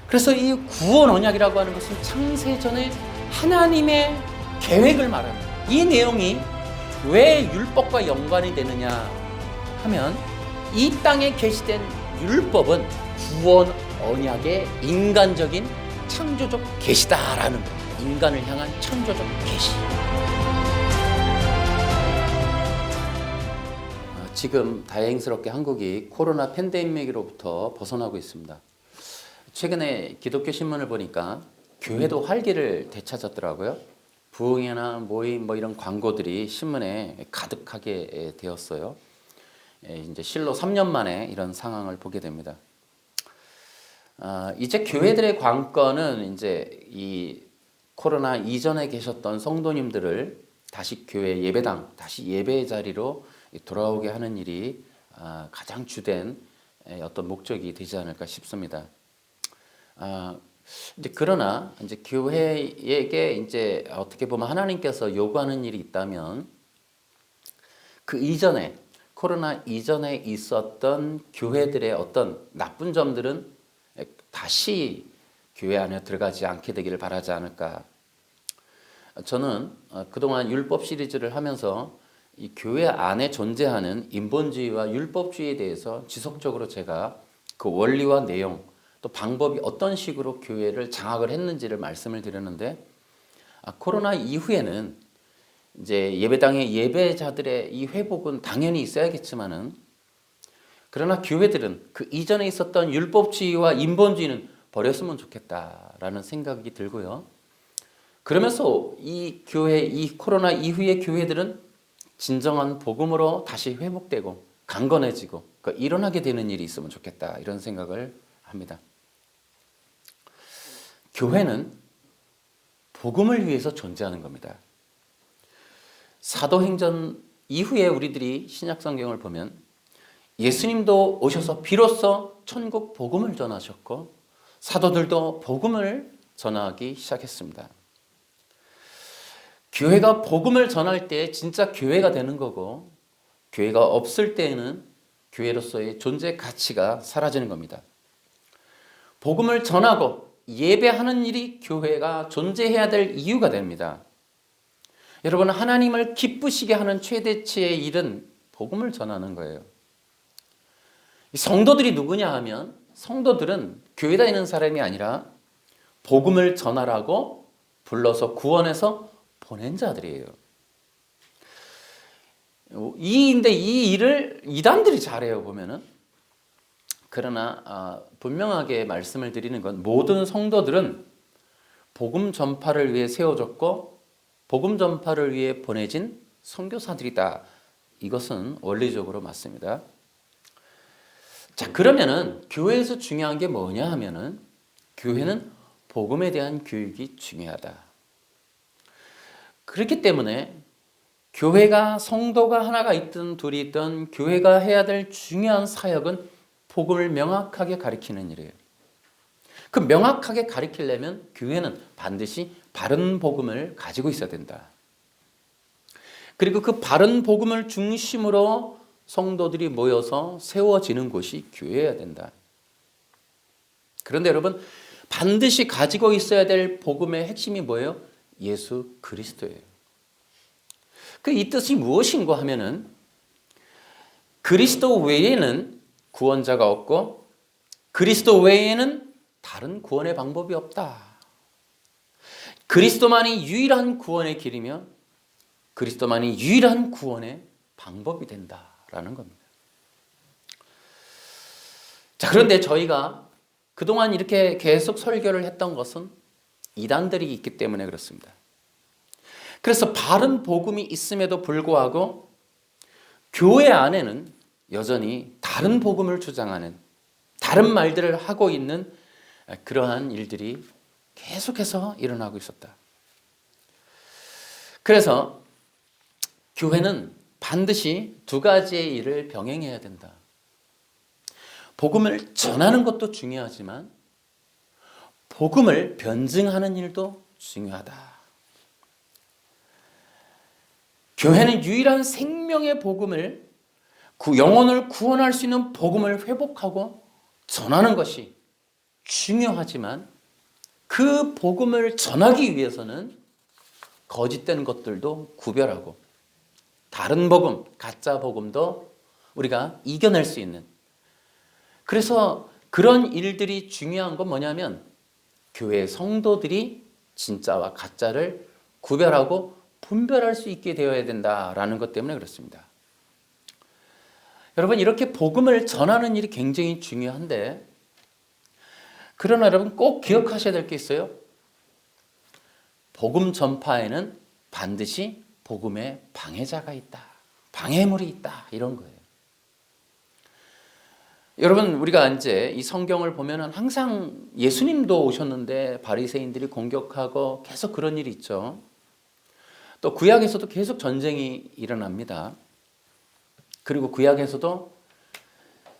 그래서 이 구원 언약이라고 하는 것은 창세전에 하나님의 계획을 말합니다. 이 내용이 왜 율법과 연관이 되느냐 하면 이 땅에 계시된 율법은 구원 언약의 인간적인 창조적 계시다라는 거예요. 인간을 향한 창조적 계시. 지금 다행스럽게 한국이 코로나 팬데믹으로부터 벗어나고 있습니다. 최근에 기독교 신문을 보니까 교회도 활기를 되찾았더라고요. 부흥회나 모임 이런 광고들이 신문에 가득하게 되었어요. 이제 실로 3년 만에 이런 상황을 보게 됩니다. 이제 교회들의 관건은 이제 이 코로나 이전에 계셨던 성도님들을 다시 교회 예배당, 다시 예배의 자리로 돌아오게 하는 일이 가장 주된 어떤 목적이 되지 않을까 싶습니다. 이제 그러나 이제 교회에게 이제 어떻게 보면 하나님께서 요구하는 일이 있다면 그 이전에 코로나 이전에 있었던 교회들의 어떤 나쁜 점들은 다시 교회 안에 들어가지 않게 되기를 바라지 않을까. 저는 그동안 율법 시리즈를 하면서 이 교회 안에 존재하는 인본주의와 율법주의에 대해서 지속적으로 제가 그 원리와 내용 또 방법이 어떤 식으로 교회를 장악을 했는지를 말씀을 드렸는데 코로나 이후에는 이제 예배당의 예배자들의 이 회복은 당연히 있어야겠지만은 그러나 교회들은 그 이전에 있었던 율법주의와 인본주의는 버렸으면 좋겠다라는 생각이 들고요. 그러면서 이 교회, 이 코로나 이후의 교회들은 진정한 복음으로 다시 회복되고 강건해지고 일어나게 되는 일이 있으면 좋겠다 이런 생각을 합니다. 교회는 복음을 위해서 존재하는 겁니다. 사도행전 이후에 우리들이 신약성경을 보면 예수님도 오셔서 비로소 천국 복음을 전하셨고 사도들도 복음을 전하기 시작했습니다. 교회가 복음을 전할 때 진짜 교회가 되는 거고 교회가 없을 때에는 교회로서의 존재 가치가 사라지는 겁니다. 복음을 전하고 예배하는 일이 교회가 존재해야 될 이유가 됩니다. 여러분, 하나님을 기쁘시게 하는 최대치의 일은 복음을 전하는 거예요. 성도들이 누구냐 하면 성도들은 교회 다니는 사람이 아니라 복음을 전하라고 불러서 구원해서 보낸 자들이에요. 근데 이 일을 이단들이 잘해요, 보면은. 그러나 분명하게 말씀을 드리는 건 모든 성도들은 복음 전파를 위해 세워졌고 복음 전파를 위해 보내진 선교사들이다. 이것은 원리적으로 맞습니다. 자, 그러면은 교회에서 중요한 게 뭐냐 하면은 교회는 복음에 대한 교육이 중요하다. 그렇기 때문에 교회가 성도가 하나가 있든 둘이 있든 교회가 해야 될 중요한 사역은 복음을 명확하게 가리키는 일이에요. 그 명확하게 가리키려면 교회는 반드시 바른 복음을 가지고 있어야 된다. 그리고 그 바른 복음을 중심으로 성도들이 모여서 세워지는 곳이 교회여야 된다. 그런데 여러분, 반드시 가지고 있어야 될 복음의 핵심이 뭐예요? 예수 그리스도예요. 이 뜻이 무엇인가 하면은 그리스도 외에는 구원자가 없고 그리스도 외에는 다른 구원의 방법이 없다. 그리스도만이 유일한 구원의 길이며 그리스도만이 유일한 구원의 방법이 된다라는 겁니다. 자, 그런데 저희가 그동안 이렇게 계속 설교를 했던 것은 이단들이 있기 때문에 그렇습니다. 그래서 바른 복음이 있음에도 불구하고 교회 안에는 여전히 다른 복음을 주장하는 다른 말들을 하고 있는 그러한 일들이 계속해서 일어나고 있었다. 그래서 교회는 반드시 두 가지의 일을 병행해야 된다. 복음을 전하는 것도 중요하지만 복음을 변증하는 일도 중요하다. 교회는 유일한 생명의 복음을 영혼을 구원할 수 있는 복음을 회복하고 전하는 것이 중요하지만 그 복음을 전하기 위해서는 거짓된 것들도 구별하고 다른 복음, 가짜 복음도 우리가 이겨낼 수 있는, 그래서 그런 일들이 중요한 건 뭐냐면 교회 성도들이 진짜와 가짜를 구별하고 분별할 수 있게 되어야 된다라는 것 때문에 그렇습니다. 여러분, 이렇게 복음을 전하는 일이 굉장히 중요한데, 그러나 여러분 꼭 기억하셔야 될 게 있어요. 복음 전파에는 반드시 복음의 방해자가 있다, 방해물이 있다, 이런 거예요. 여러분, 우리가 이제 이 성경을 보면은 항상 예수님도 오셨는데 바리새인들이 공격하고 계속 그런 일이 있죠. 또 구약에서도 계속 전쟁이 일어납니다. 그리고 구약에서도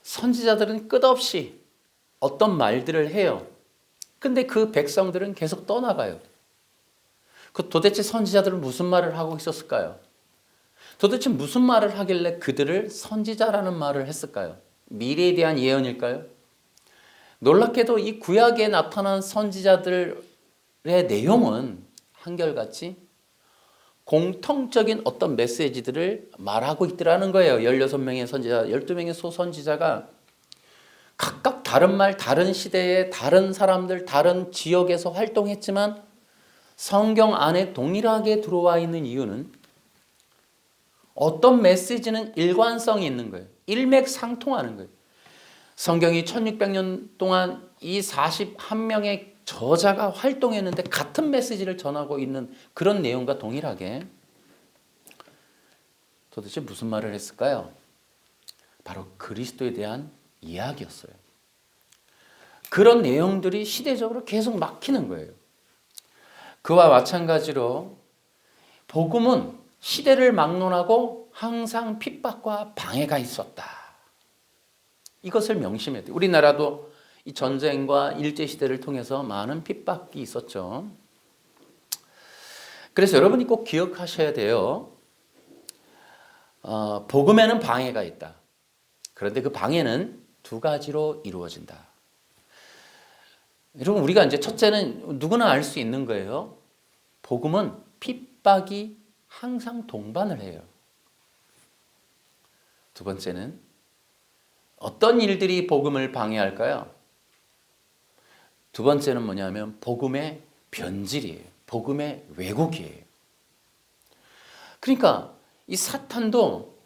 선지자들은 끝없이 어떤 말들을 해요. 근데 그 백성들은 계속 떠나가요. 그 도대체 선지자들은 무슨 말을 하고 있었을까요? 도대체 무슨 말을 하길래 그들을 선지자라는 말을 했을까요? 미래에 대한 예언일까요? 놀랍게도 이 구약에 나타난 선지자들의 내용은 한결같이 공통적인 어떤 메시지들을 말하고 있더라는 거예요. 16명의 선지자, 12명의 소선지자가 각각 다른 말, 다른 시대에 다른 사람들, 다른 지역에서 활동했지만 성경 안에 동일하게 들어와 있는 이유는 어떤 메시지는 일관성이 있는 거예요. 일맥상통하는 거예요. 성경이 1600년 동안 이 41명의 저자가 활동했는데 같은 메시지를 전하고 있는 그런 내용과 동일하게, 도대체 무슨 말을 했을까요? 바로 그리스도에 대한 이야기였어요. 그런 내용들이 시대적으로 계속 막히는 거예요. 그와 마찬가지로 복음은 시대를 막론하고 항상 핍박과 방해가 있었다. 이것을 명심해야 돼요. 우리나라도 이 전쟁과 일제시대를 통해서 많은 핍박이 있었죠. 그래서 여러분이 꼭 기억하셔야 돼요. 복음에는 방해가 있다. 그런데 그 방해는 두 가지로 이루어진다. 여러분, 우리가 이제 첫째는 누구나 알 수 있는 거예요. 복음은 핍박이 항상 동반을 해요. 두 번째는 어떤 일들이 복음을 방해할까요? 두 번째는 뭐냐면 복음의 변질이에요. 복음의 왜곡이에요. 그러니까 이 사탄도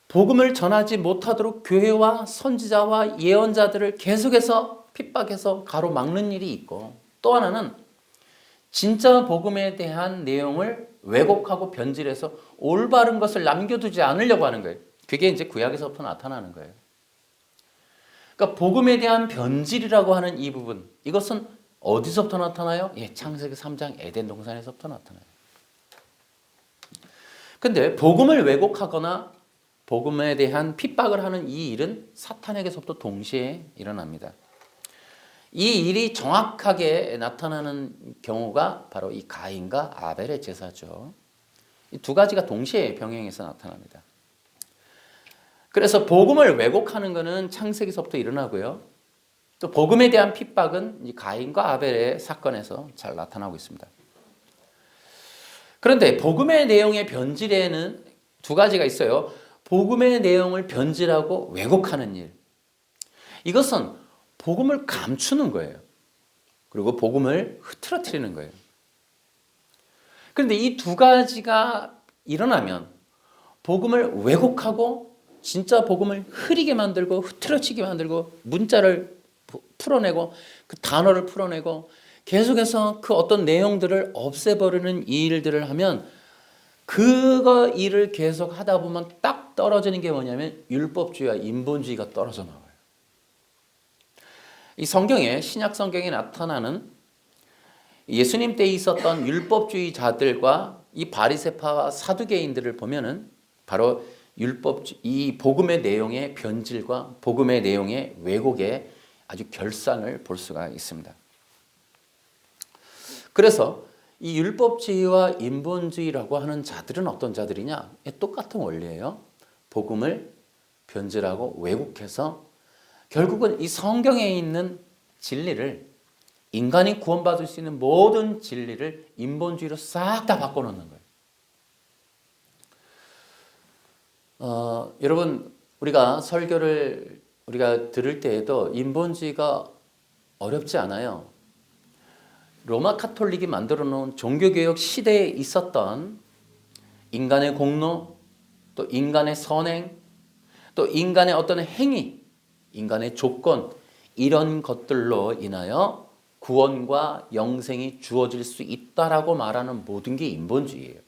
복음을 전하지 못하도록 교회와 선지자와 예언자들을 계속해서 핍박해서 가로막는 일이 있고, 또 하나는 진짜 복음에 대한 내용을 왜곡하고 변질해서 올바른 것을 남겨두지 않으려고 하는 거예요. 그게 이제 구약에서부터 나타나는 거예요. 그러니까 복음에 대한 변질이라고 하는 이 부분, 이것은 어디서부터 나타나요? 창세기 3장 에덴 동산에서부터 나타나요. 근데 복음을 왜곡하거나 복음에 대한 핍박을 하는 이 일은 사탄에게서부터 동시에 일어납니다. 이 일이 정확하게 나타나는 경우가 바로 이 가인과 아벨의 제사죠. 이 두 가지가 동시에 병행해서 나타납니다. 그래서 복음을 왜곡하는 것은 창세기서부터 일어나고요. 또 복음에 대한 핍박은 이 가인과 아벨의 사건에서 잘 나타나고 있습니다. 그런데 복음의 내용의 변질에는 두 가지가 있어요. 복음의 내용을 변질하고 왜곡하는 일. 이것은 복음을 감추는 거예요. 그리고 복음을 흐트러뜨리는 거예요. 그런데 이 두 가지가 일어나면 복음을 왜곡하고 진짜 복음을 흐리게 만들고 흐트러치게 만들고 문자를 풀어내고 그 단어를 풀어내고 계속해서 그 어떤 내용들을 없애버리는 이 일들을 하면, 그거 일을 계속 하다 보면 딱 떨어지는 게 뭐냐면 율법주의와 인본주의가 떨어져 나와요. 이 성경에, 신약 성경에 나타나는 예수님 때에 있었던 율법주의자들과 이 바리새파와 사두개인들을 보면은 바로 이 복음의 내용의 변질과 복음의 내용의 왜곡의 아주 결산을 볼 수가 있습니다. 그래서 이 율법주의와 인본주의라고 하는 자들은 어떤 자들이냐? 똑같은 원리예요. 복음을 변질하고 왜곡해서 결국은 이 성경에 있는 진리를, 인간이 구원받을 수 있는 모든 진리를 인본주의로 싹 다 바꿔놓는 거예요. 여러분, 우리가 설교를 우리가 들을 때에도 인본주의가 어렵지 않아요. 로마 카톨릭이 만들어 놓은 종교개혁 시대에 있었던 인간의 공로, 또 인간의 선행, 또 인간의 어떤 행위, 인간의 조건, 이런 것들로 인하여 구원과 영생이 주어질 수 있다라고 말하는 모든 게 인본주의예요.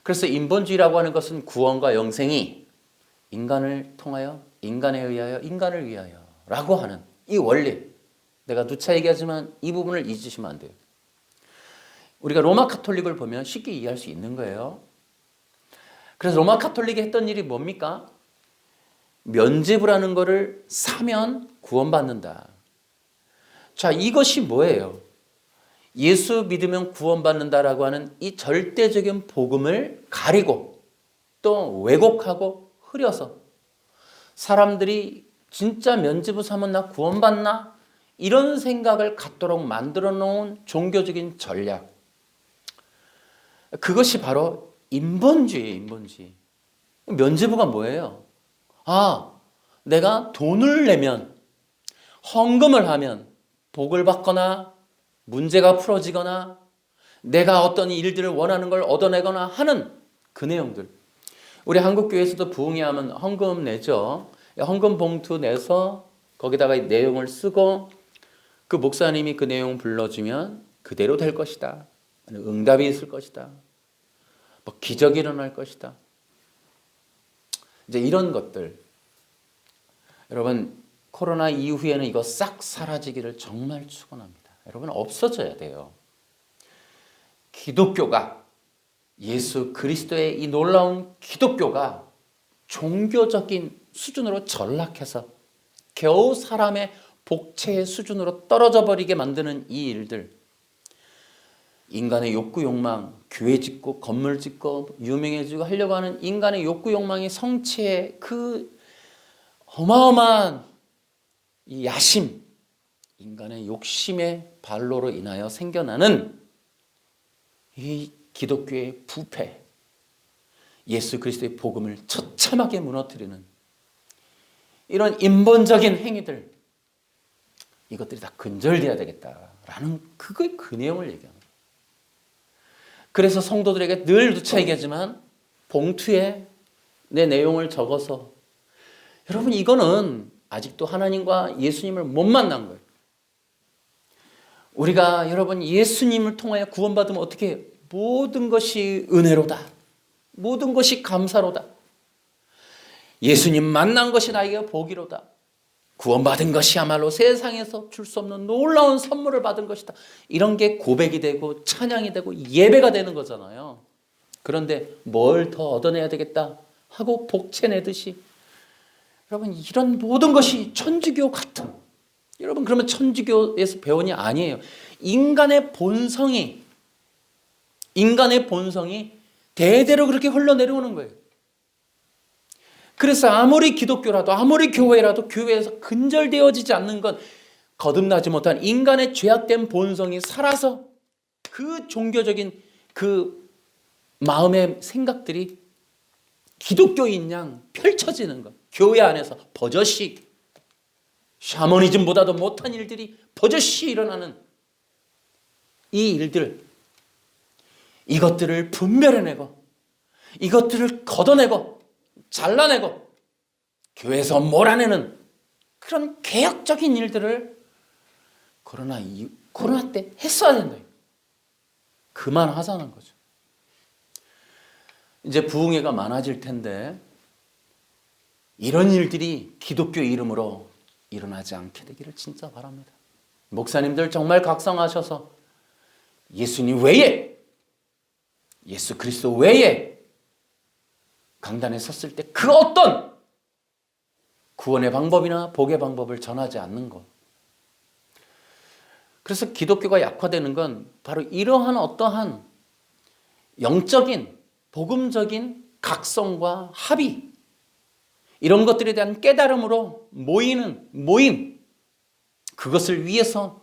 그래서 인본주의라고 하는 것은 구원과 영생이 인간을 통하여, 인간에 의하여, 인간을 위하여 라고 하는 이 원리, 내가 누차 얘기하지만 이 부분을 잊으시면 안 돼요. 우리가 로마 카톨릭을 보면 쉽게 이해할 수 있는 거예요. 그래서 로마 카톨릭이 했던 일이 뭡니까? 면죄부를 하는 거를 사면 구원받는다. 자, 이것이 뭐예요? 예수 믿으면 구원받는다라고 하는 이 절대적인 복음을 가리고 또 왜곡하고 흐려서 사람들이 진짜 면죄부 사면 나 구원받나? 이런 생각을 갖도록 만들어 놓은 종교적인 전략. 그것이 바로 인본주의예요, 인본주의. 면죄부가 뭐예요? 내가 돈을 내면, 헌금을 하면 복을 받거나 문제가 풀어지거나 내가 어떤 일들을 원하는 걸 얻어내거나 하는 그 내용들. 우리 한국교회에서도 부흥회하면 헌금 내죠. 헌금 봉투 내서 거기다가 이 내용을 쓰고 그 목사님이 그 내용 불러주면 그대로 될 것이다. 응답이 있을 것이다. 뭐 기적이 일어날 것이다. 이제 이런 것들. 여러분, 코로나 이후에는 이거 싹 사라지기를 정말 축원합니다. 여러분, 없어져야 돼요. 기독교가, 예수 그리스도의 이 놀라운 기독교가 종교적인 수준으로 전락해서 겨우 사람의 복체의 수준으로 떨어져 버리게 만드는 이 일들, 인간의 욕구 욕망, 교회 짓고 건물 짓고 유명해지고 하려고 하는 인간의 욕구 욕망이 성취의 그 어마어마한 이 야심, 인간의 욕심의 발로로 인하여 생겨나는 이 기독교의 부패, 예수 그리스도의 복음을 처참하게 무너뜨리는 이런 인본적인 행위들, 이것들이 다 근절돼야 되겠다라는 그 내용을 얘기합니다. 그래서 성도들에게 늘 누차 얘기하지만 봉투에 내 내용을 적어서, 여러분, 이거는 아직도 하나님과 예수님을 못 만난 거예요. 우리가 여러분 예수님을 통하여 구원받으면 어떻게 해요? 모든 것이 은혜로다. 모든 것이 감사로다. 예수님 만난 것이 나에게 복이로다. 구원받은 것이야말로 세상에서 줄 수 없는 놀라운 선물을 받은 것이다. 이런 게 고백이 되고 찬양이 되고 예배가 되는 거잖아요. 그런데 뭘 더 얻어내야 되겠다 하고 복채내듯이, 여러분, 이런 모든 것이 천주교 같은, 여러분, 그러면 천주교에서 배운이 아니에요. 인간의 본성이 대대로 그렇게 흘러내려오는 거예요. 그래서 아무리 기독교라도 아무리 교회라도 교회에서 근절되어지지 않는 건 거듭나지 못한 인간의 죄악된 본성이 살아서 그 종교적인 그 마음의 생각들이 기독교인 양 펼쳐지는 것. 교회 안에서 버젓이, 샤머니즘보다도 못한 일들이 버젓이 일어나는 이 일들, 이것들을 분별해내고 이것들을 걷어내고 잘라내고 교회에서 몰아내는 그런 개혁적인 일들을 코로나 때 했어야 된다. 그만하자는 거죠. 이제 부흥회가 많아질 텐데 이런 일들이 기독교 이름으로 일어나지 않게 되기를 진짜 바랍니다. 목사님들 정말 각성하셔서 예수님 외에, 예수 그리스도 외에 강단에 섰을 때 그 어떤 구원의 방법이나 복의 방법을 전하지 않는 것. 그래서 기독교가 약화되는 건 바로 이러한 어떠한 영적인, 복음적인 각성과 합의, 이런 것들에 대한 깨달음으로 모이는 모임, 그것을 위해서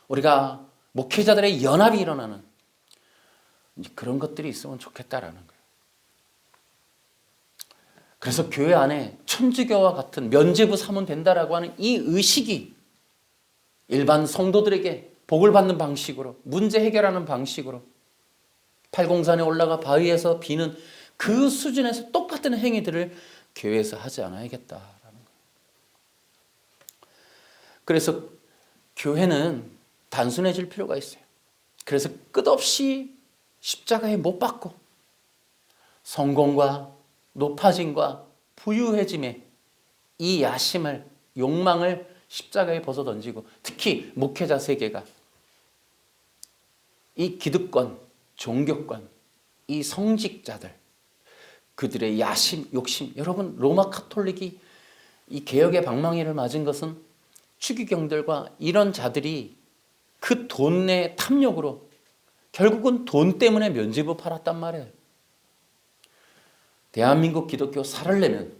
우리가 목회자들의 연합이 일어나는 그런 것들이 있으면 좋겠다라는 거예요. 그래서 교회 안에 천주교와 같은 면죄부 삼으면 된다라고 하는 이 의식이 일반 성도들에게 복을 받는 방식으로, 문제 해결하는 방식으로, 팔공산에 올라가 바위에서 비는 그 수준에서 똑같은 행위들을 교회에서 하지 않아야겠다라는 거예요. 그래서 교회는 단순해질 필요가 있어요. 그래서 끝없이 십자가에 못 박고 성공과 높아짐과 부유해짐의 이 야심을, 욕망을 십자가에 벗어 던지고, 특히 목회자 세계가 이 기득권, 종교권, 이 성직자들, 그들의 야심, 욕심, 여러분 로마 카톨릭이 이 개혁의 방망이를 맞은 것은 추기경들과 이런 자들이 그 돈의 탐욕으로 결국은 돈 때문에 면죄부 팔았단 말이에요. 대한민국 기독교 살으려면,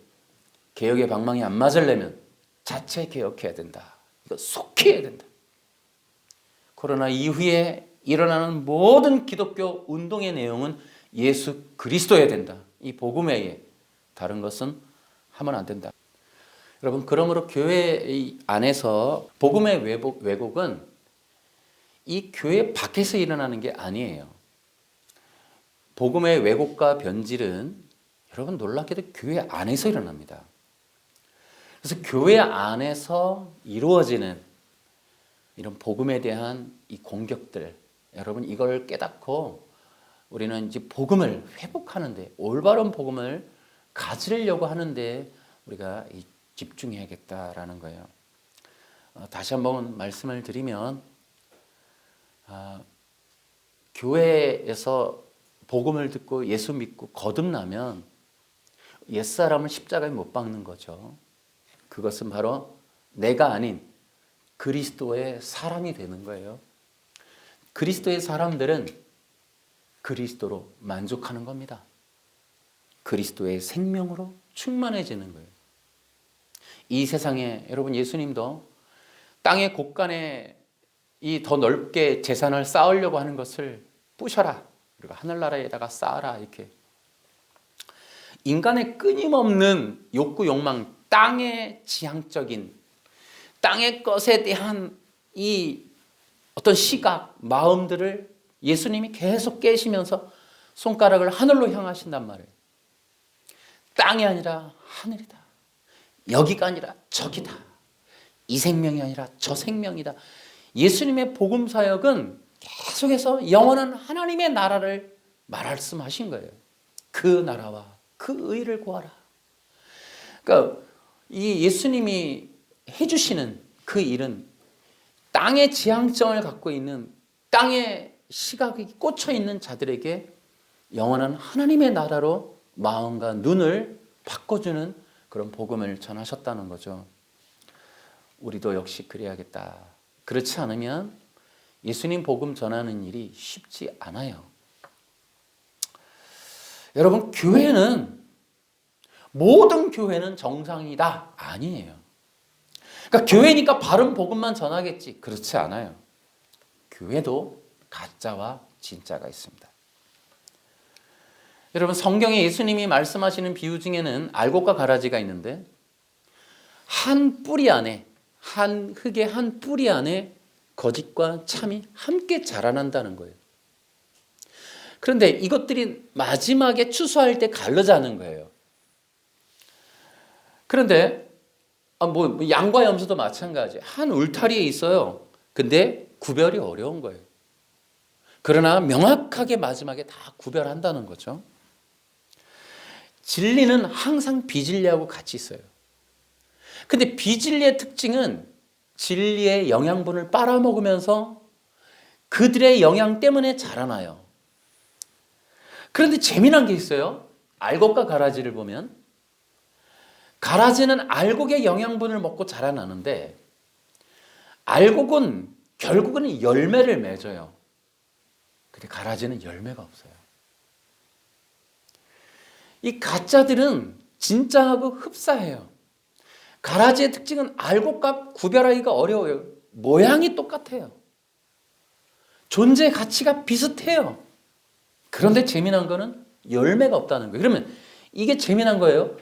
개혁의 방망이 안 맞으려면 자체 개혁해야 된다. 이거 속히 해야 된다. 코로나 이후에 일어나는 모든 기독교 운동의 내용은 예수 그리스도여야 된다. 이 복음 외에 다른 것은 하면 안 된다. 여러분, 그러므로 교회 안에서 복음의 왜곡은 이 교회 밖에서 일어나는 게 아니에요. 복음의 왜곡과 변질은 여러분 놀랍게도 교회 안에서 일어납니다. 그래서 교회 안에서 이루어지는 이런 복음에 대한 이 공격들, 여러분 이걸 깨닫고 우리는 이제 복음을 회복하는데, 올바른 복음을 가지려고 하는데 우리가 집중해야겠다라는 거예요. 다시 한번 말씀을 드리면, 교회에서 복음을 듣고 예수 믿고 거듭나면 옛사람을 십자가에 못 박는 거죠. 그것은 바로 내가 아닌 그리스도의 사람이 되는 거예요. 그리스도의 사람들은 그리스도로 만족하는 겁니다. 그리스도의 생명으로 충만해지는 거예요. 이 세상에 여러분, 예수님도 땅의 곳간에 이 더 넓게 재산을 쌓으려고 하는 것을 부셔라, 그리고 하늘나라에다가 쌓아라, 이렇게 인간의 끊임없는 욕구, 욕망, 땅의 지향적인, 땅의 것에 대한 이 어떤 시각, 마음들을 예수님이 계속 깨시면서 손가락을 하늘로 향하신단 말이에요. 땅이 아니라 하늘이다. 여기가 아니라 저기다. 이 생명이 아니라 저 생명이다. 예수님의 복음 사역은 계속해서 영원한 하나님의 나라를 말씀하신 거예요. 그 나라와 그 의를 구하라. 그러니까 이 예수님이 해주시는 그 일은 땅의 지향점을 갖고 있는, 땅의 시각이 꽂혀 있는 자들에게 영원한 하나님의 나라로 마음과 눈을 바꿔주는 그런 복음을 전하셨다는 거죠. 우리도 역시 그래야겠다. 그렇지 않으면 예수님 복음 전하는 일이 쉽지 않아요. 여러분, 모든 교회는 정상이다, 아니에요. 그러니까 교회니까 바른 복음만 전하겠지, 그렇지 않아요. 교회도 가짜와 진짜가 있습니다. 여러분, 성경에 예수님이 말씀하시는 비유 중에는 알곡과 가라지가 있는데, 한 뿌리 안에, 한 흙의 한 뿌리 안에 거짓과 참이 함께 자라난다는 거예요. 그런데 이것들이 마지막에 추수할 때 갈라자는 거예요. 그런데 양과 염소도 마찬가지. 한 울타리에 있어요. 근데 구별이 어려운 거예요. 그러나 명확하게 마지막에 다 구별한다는 거죠. 진리는 항상 비진리하고 같이 있어요. 근데 비진리의 특징은 진리의 영양분을 빨아먹으면서 그들의 영양 때문에 자라나요. 그런데 재미난 게 있어요. 알곡과 가라지를 보면, 가라지는 알곡의 영양분을 먹고 자라나는데, 알곡은 결국은 열매를 맺어요. 근데 가라지는 열매가 없어요. 이 가짜들은 진짜하고 흡사해요. 가라지의 특징은 알곡과 구별하기가 어려워요. 모양이 똑같아요. 존재 가치가 비슷해요. 그런데 재미난 거는 열매가 없다는 거예요. 그러면 이게 재미난 거예요.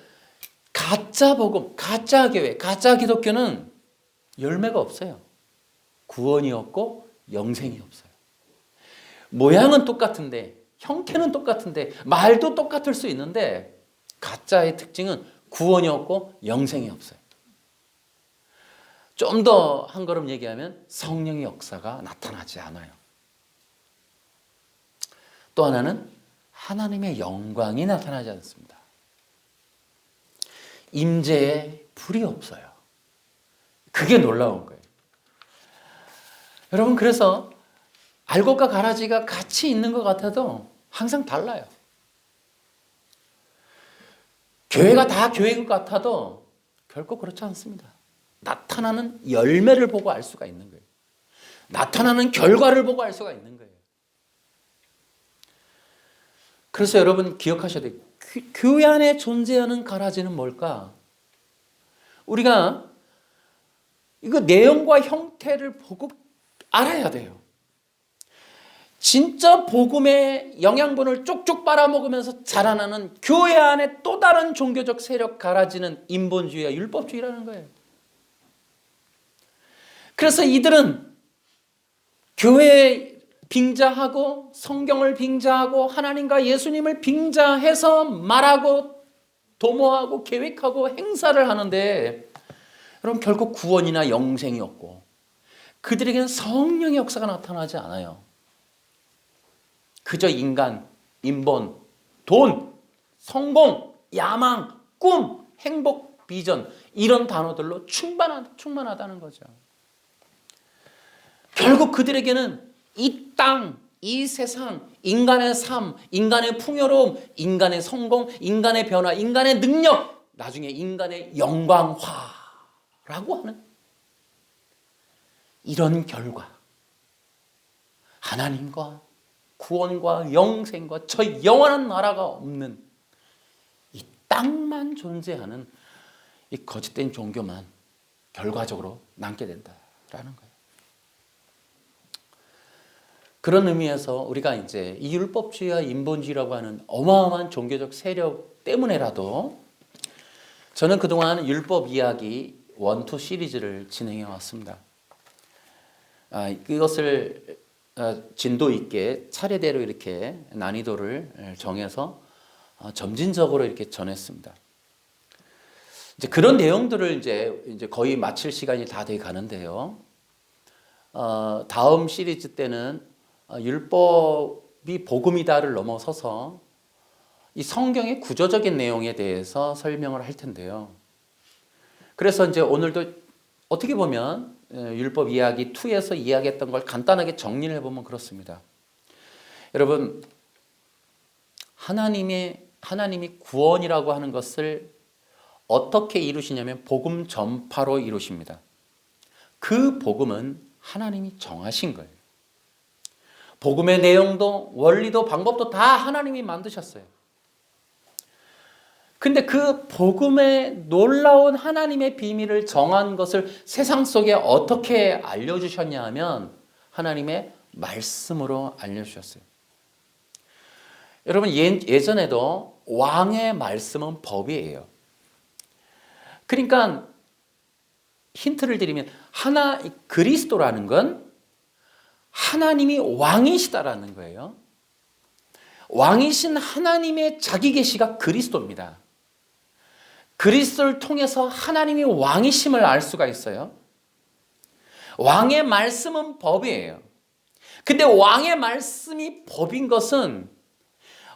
가짜 복음, 가짜 교회, 가짜 기독교는 열매가 없어요. 구원이 없고 영생이 없어요. 모양은 똑같은데, 형태는 똑같은데, 말도 똑같을 수 있는데 가짜의 특징은 구원이 없고 영생이 없어요. 좀 더 한 걸음 얘기하면 성령의 역사가 나타나지 않아요. 또 하나는 하나님의 영광이 나타나지 않습니다. 임재에 불이 없어요. 그게 놀라운 거예요. 여러분, 그래서 알곡과 가라지가 같이 있는 것 같아도 항상 달라요. 교회가 다 교회인 것 같아도 결코 그렇지 않습니다. 나타나는 열매를 보고 알 수가 있는 거예요. 나타나는 결과를 보고 알 수가 있는 거예요. 그래서 여러분 기억하셔야 돼요. 교회 안에 존재하는 가라지는 뭘까? 우리가 이거 내용과 형태를 보고 알아야 돼요. 진짜 복음의 영양분을 쪽쪽 빨아먹으면서 자라나는 교회 안에 또 다른 종교적 세력 가라지는 인본주의와 율법주의라는 거예요. 그래서 이들은 교회에 빙자하고 성경을 빙자하고 하나님과 예수님을 빙자해서 말하고 도모하고 계획하고 행사를 하는데 여러분 결국 구원이나 영생이 없고 그들에게는 성령의 역사가 나타나지 않아요. 그저 인간, 인본, 돈, 성공, 야망, 꿈, 행복, 비전 이런 단어들로 충만하다는 거죠. 결국 그들에게는 이 땅, 이 세상, 인간의 삶, 인간의 풍요로움, 인간의 성공, 인간의 변화, 인간의 능력, 나중에 인간의 영광화라고 하는 이런 결과, 하나님과 구원과 영생과 저 영원한 나라가 없는 이 땅만 존재하는 이 거짓된 종교만 결과적으로 남게 된다라는 거예요. 그런 의미에서 우리가 이제 이 율법주의와 인본주의라고 하는 어마어마한 종교적 세력 때문에라도 저는 그동안 율법 이야기 1, 2 시리즈를 진행해 왔습니다. 이것을 진도 있게 차례대로 이렇게 난이도를 정해서 점진적으로 이렇게 전했습니다. 이제 그런 내용들을 이제 거의 마칠 시간이 다 돼 가는데요. 다음 시리즈 때는 율법이 복음이다를 넘어서서 이 성경의 구조적인 내용에 대해서 설명을 할 텐데요. 그래서 이제 오늘도 어떻게 보면 율법 이야기 2에서 이야기했던 걸 간단하게 정리를 해보면 그렇습니다. 여러분, 하나님이 구원이라고 하는 것을 어떻게 이루시냐면 복음 전파로 이루십니다. 그 복음은 하나님이 정하신 거예요. 복음의 내용도 원리도 방법도 다 하나님이 만드셨어요. 근데 그 복음의 놀라운 하나님의 비밀을 정한 것을 세상 속에 어떻게 알려주셨냐 하면 하나님의 말씀으로 알려주셨어요. 여러분 예전에도 왕의 말씀은 법이에요. 그러니까 힌트를 드리면 그리스도라는 건 하나님이 왕이시다라는 거예요. 왕이신 하나님의 자기 계시가 그리스도입니다. 그리스도를 통해서 하나님이 왕이심을 알 수가 있어요. 왕의 말씀은 법이에요. 근데 왕의 말씀이 법인 것은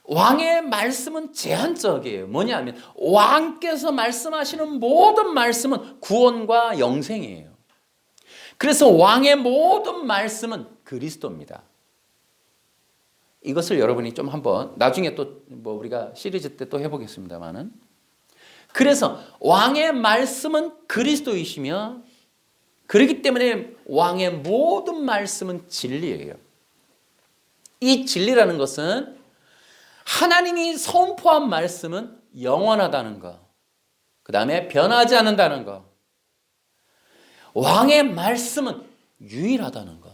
왕의 말씀은 제한적이에요. 뭐냐면 왕께서 말씀하시는 모든 말씀은 구원과 영생이에요. 그래서 왕의 모든 말씀은 그리스도입니다. 이것을 여러분이 좀 한번 나중에 또 우리가 시리즈 때 또 해보겠습니다만은 그래서 왕의 말씀은 그리스도이시며 그렇기 때문에 왕의 모든 말씀은 진리예요. 이 진리라는 것은 하나님이 선포한 말씀은 영원하다는 것, 그 다음에 변하지 않는다는 것, 왕의 말씀은 유일하다는 거.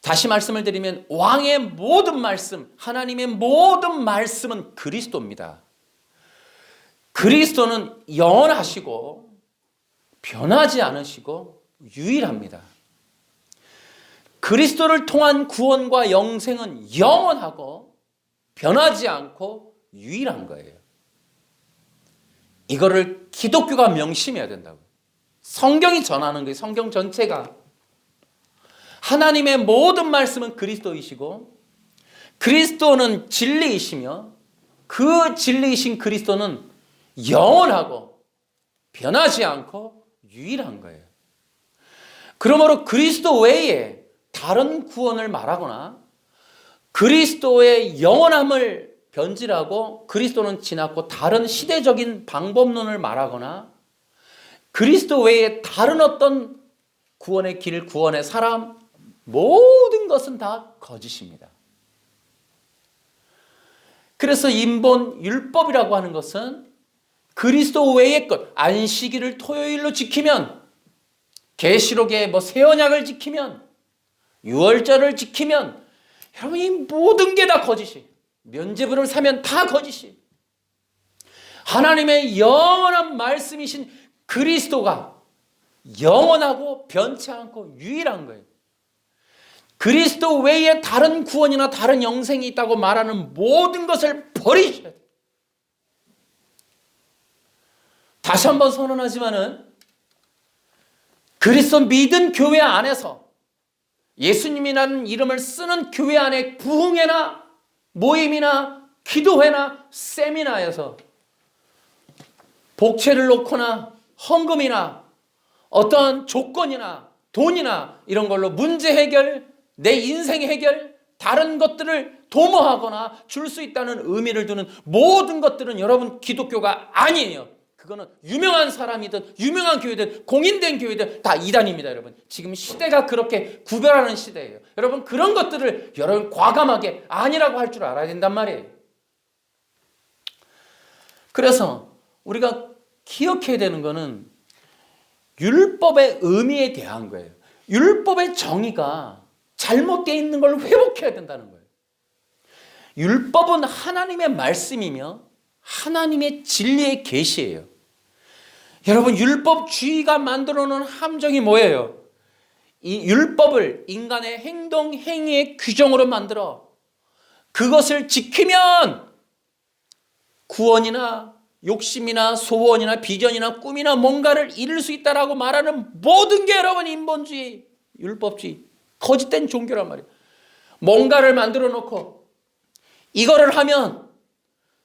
다시 말씀을 드리면 왕의 모든 말씀, 하나님의 모든 말씀은 그리스도입니다. 그리스도는 영원하시고 변하지 않으시고 유일합니다. 그리스도를 통한 구원과 영생은 영원하고 변하지 않고 유일한 거예요. 이거를 기독교가 명심해야 된다고. 성경이 전하는 거예요. 성경 전체가. 하나님의 모든 말씀은 그리스도이시고 그리스도는 진리이시며 그 진리이신 그리스도는 영원하고 변하지 않고 유일한 거예요. 그러므로 그리스도 외에 다른 구원을 말하거나 그리스도의 영원함을 변질하고 그리스도는 지났고 다른 시대적인 방법론을 말하거나 그리스도 외에 다른 어떤 구원의 길, 구원의 사람, 모든 것은 다 거짓입니다. 그래서 인본 율법이라고 하는 것은 그리스도 외의 것, 안식일을 토요일로 지키면, 계시록의 새 언약을 지키면, 유월절을 지키면, 여러분 이 모든 게 다 거짓이. 면죄부를 사면 다 거짓이. 하나님의 영원한 말씀이신 그리스도가 영원하고 변치 않고 유일한 거예요. 그리스도 외에 다른 구원이나 다른 영생이 있다고 말하는 모든 것을 버리셔야 돼요. 다시 한번 선언하지만은 그리스도 믿은 교회 안에서 예수님이라는 이름을 쓰는 교회 안에 부흥회나 모임이나 기도회나 세미나에서 복채를 놓거나 헌금이나 어떤 조건이나 돈이나 이런 걸로 문제 해결, 내 인생 해결, 다른 것들을 도모하거나 줄 수 있다는 의미를 두는 모든 것들은 여러분 기독교가 아니에요. 그거는 유명한 사람이든 유명한 교회든 공인된 교회든 다 이단입니다. 여러분 지금 시대가 그렇게 구별하는 시대예요. 여러분 그런 것들을 여러분 과감하게 아니라고 할 줄 알아야 된단 말이에요. 그래서 우리가 기억해야 되는 거는 율법의 의미에 대한 거예요. 율법의 정의가 잘못되어 있는 걸 회복해야 된다는 거예요. 율법은 하나님의 말씀이며 하나님의 진리의 계시예요. 여러분 율법주의가 만들어 놓은 함정이 뭐예요? 이 율법을 인간의 행동, 행위의 규정으로 만들어 그것을 지키면 구원이나 욕심이나 소원이나 비전이나 꿈이나 뭔가를 이룰 수 있다라고 말하는 모든 게 여러분 인본주의, 율법주의, 거짓된 종교란 말이에요. 뭔가를 만들어 놓고 이거를 하면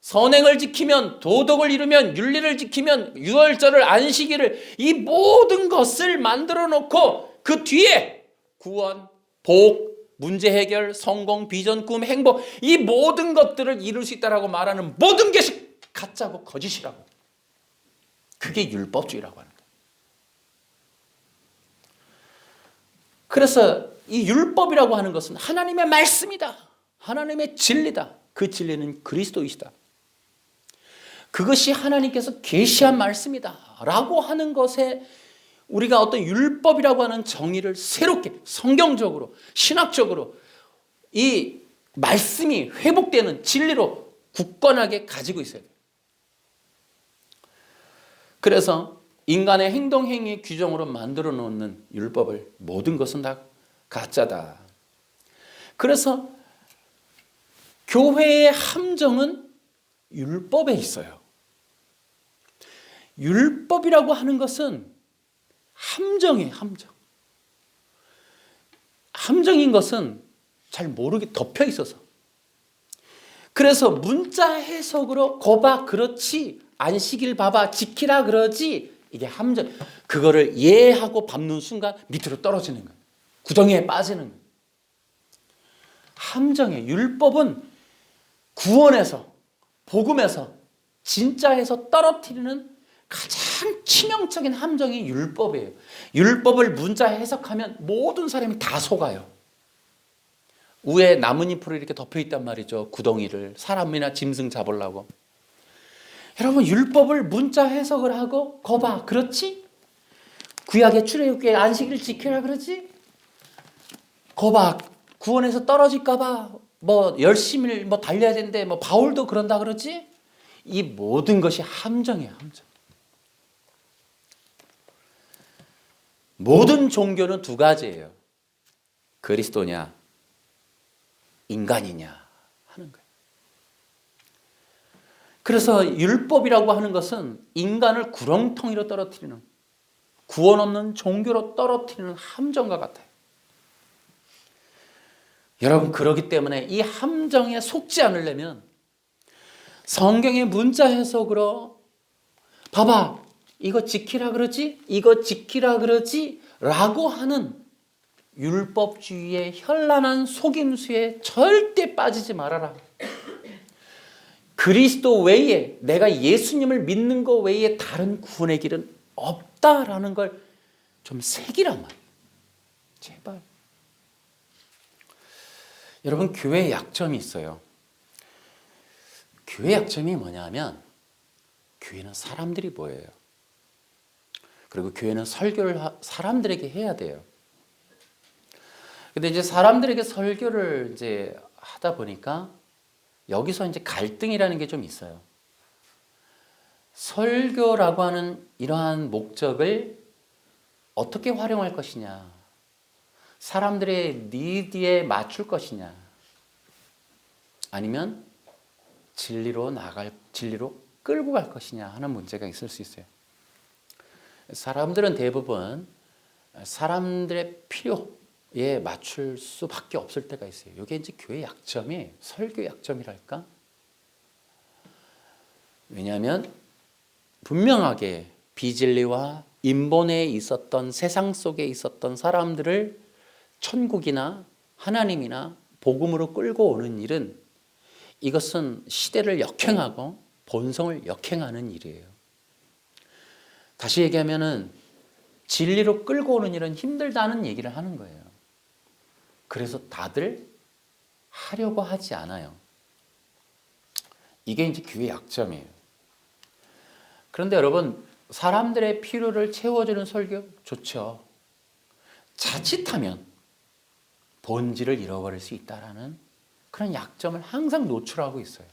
선행을 지키면 도덕을 이루면 윤리를 지키면 유월절을 안식일을 이 모든 것을 만들어 놓고 그 뒤에 구원, 복, 문제 해결, 성공, 비전, 꿈, 행복 이 모든 것들을 이룰 수 있다라고 말하는 모든 게 가짜고 거짓이라고. 그게 율법주의라고 하는 거예요. 그래서 이 율법이라고 하는 것은 하나님의 말씀이다. 하나님의 진리다. 그 진리는 그리스도이시다. 그것이 하나님께서 계시한 말씀이다 라고 하는 것에 우리가 어떤 율법이라고 하는 정의를 새롭게 성경적으로 신학적으로 이 말씀이 회복되는 진리로 굳건하게 가지고 있어야 돼요. 그래서 인간의 행동 행위의 규정으로 만들어 놓는 율법을 모든 것은 다 가짜다. 그래서 교회의 함정은 율법에 있어요. 율법이라고 하는 것은 함정이에요. 함정. 함정인 것은 잘 모르게 덮여 있어서. 그래서 문자 해석으로 거봐 그렇지 안식일 봐봐 지키라 그러지 이게 함정. 그거를 예하고 밟는 순간 밑으로 떨어지는 거예요. 구덩이에 빠지는 거예요. 함정이에요. 율법은 구원에서 복음에서 진짜에서 떨어뜨리는 가장 치명적인 함정이 율법이에요. 율법을 문자 해석하면 모든 사람이 다 속아요. 위에 나뭇잎으로 이렇게 덮여 있단 말이죠. 구덩이를 사람이나 짐승 잡으려고. 여러분 율법을 문자 해석을 하고 거봐 그렇지? 구약의 출애굽기에 안식일을 지키라 그러지? 거봐, 구원에서 떨어질까봐 열심히 달려야 되는데 바울도 그런다 그러지? 이 모든 것이 함정이에요, 함정. 모든 종교는 두 가지예요. 그리스도냐, 인간이냐 하는 거예요. 그래서 율법이라고 하는 것은 인간을 구렁텅이로 떨어뜨리는, 구원 없는 종교로 떨어뜨리는 함정과 같아요. 여러분, 그렇기 때문에 이 함정에 속지 않으려면 성경의 문자 해석으로 봐봐, 이거 지키라 그러지? 이거 지키라 그러지? 라고 하는 율법주의의 현란한 속임수에 절대 빠지지 말아라. 그리스도 외에, 내가 예수님을 믿는 것 외에 다른 구원의 길은 없다라는 걸 좀 새기란 말이에요. 제발. 여러분, 교회의 약점이 있어요. 교회의 약점이 뭐냐면 교회는 사람들이 모여요. 그리고 교회는 설교를 사람들에게 해야 돼요. 근데 이제 사람들에게 설교를 이제 하다 보니까 여기서 이제 갈등이라는 게 좀 있어요. 설교라고 하는 이러한 목적을 어떻게 활용할 것이냐, 사람들의 니드에 맞출 것이냐, 아니면 진리로 끌고 갈 것이냐 하는 문제가 있을 수 있어요. 사람들은 대부분 사람들의 필요에 맞출 수밖에 없을 때가 있어요. 이게 이제 교회 약점이, 설교 약점이랄까? 왜냐하면 분명하게 비진리와 인본에 있었던, 세상 속에 있었던 사람들을 천국이나 하나님이나 복음으로 끌고 오는 일은, 이것은 시대를 역행하고 본성을 역행하는 일이에요. 다시 얘기하면은 진리로 끌고 오는 일은 힘들다는 얘기를 하는 거예요. 그래서 다들 하려고 하지 않아요. 이게 이제 교회의 약점이에요. 그런데 여러분, 사람들의 필요를 채워주는 설교 좋죠. 자칫하면 본질을 잃어버릴 수 있다라는 그런 약점을 항상 노출하고 있어요.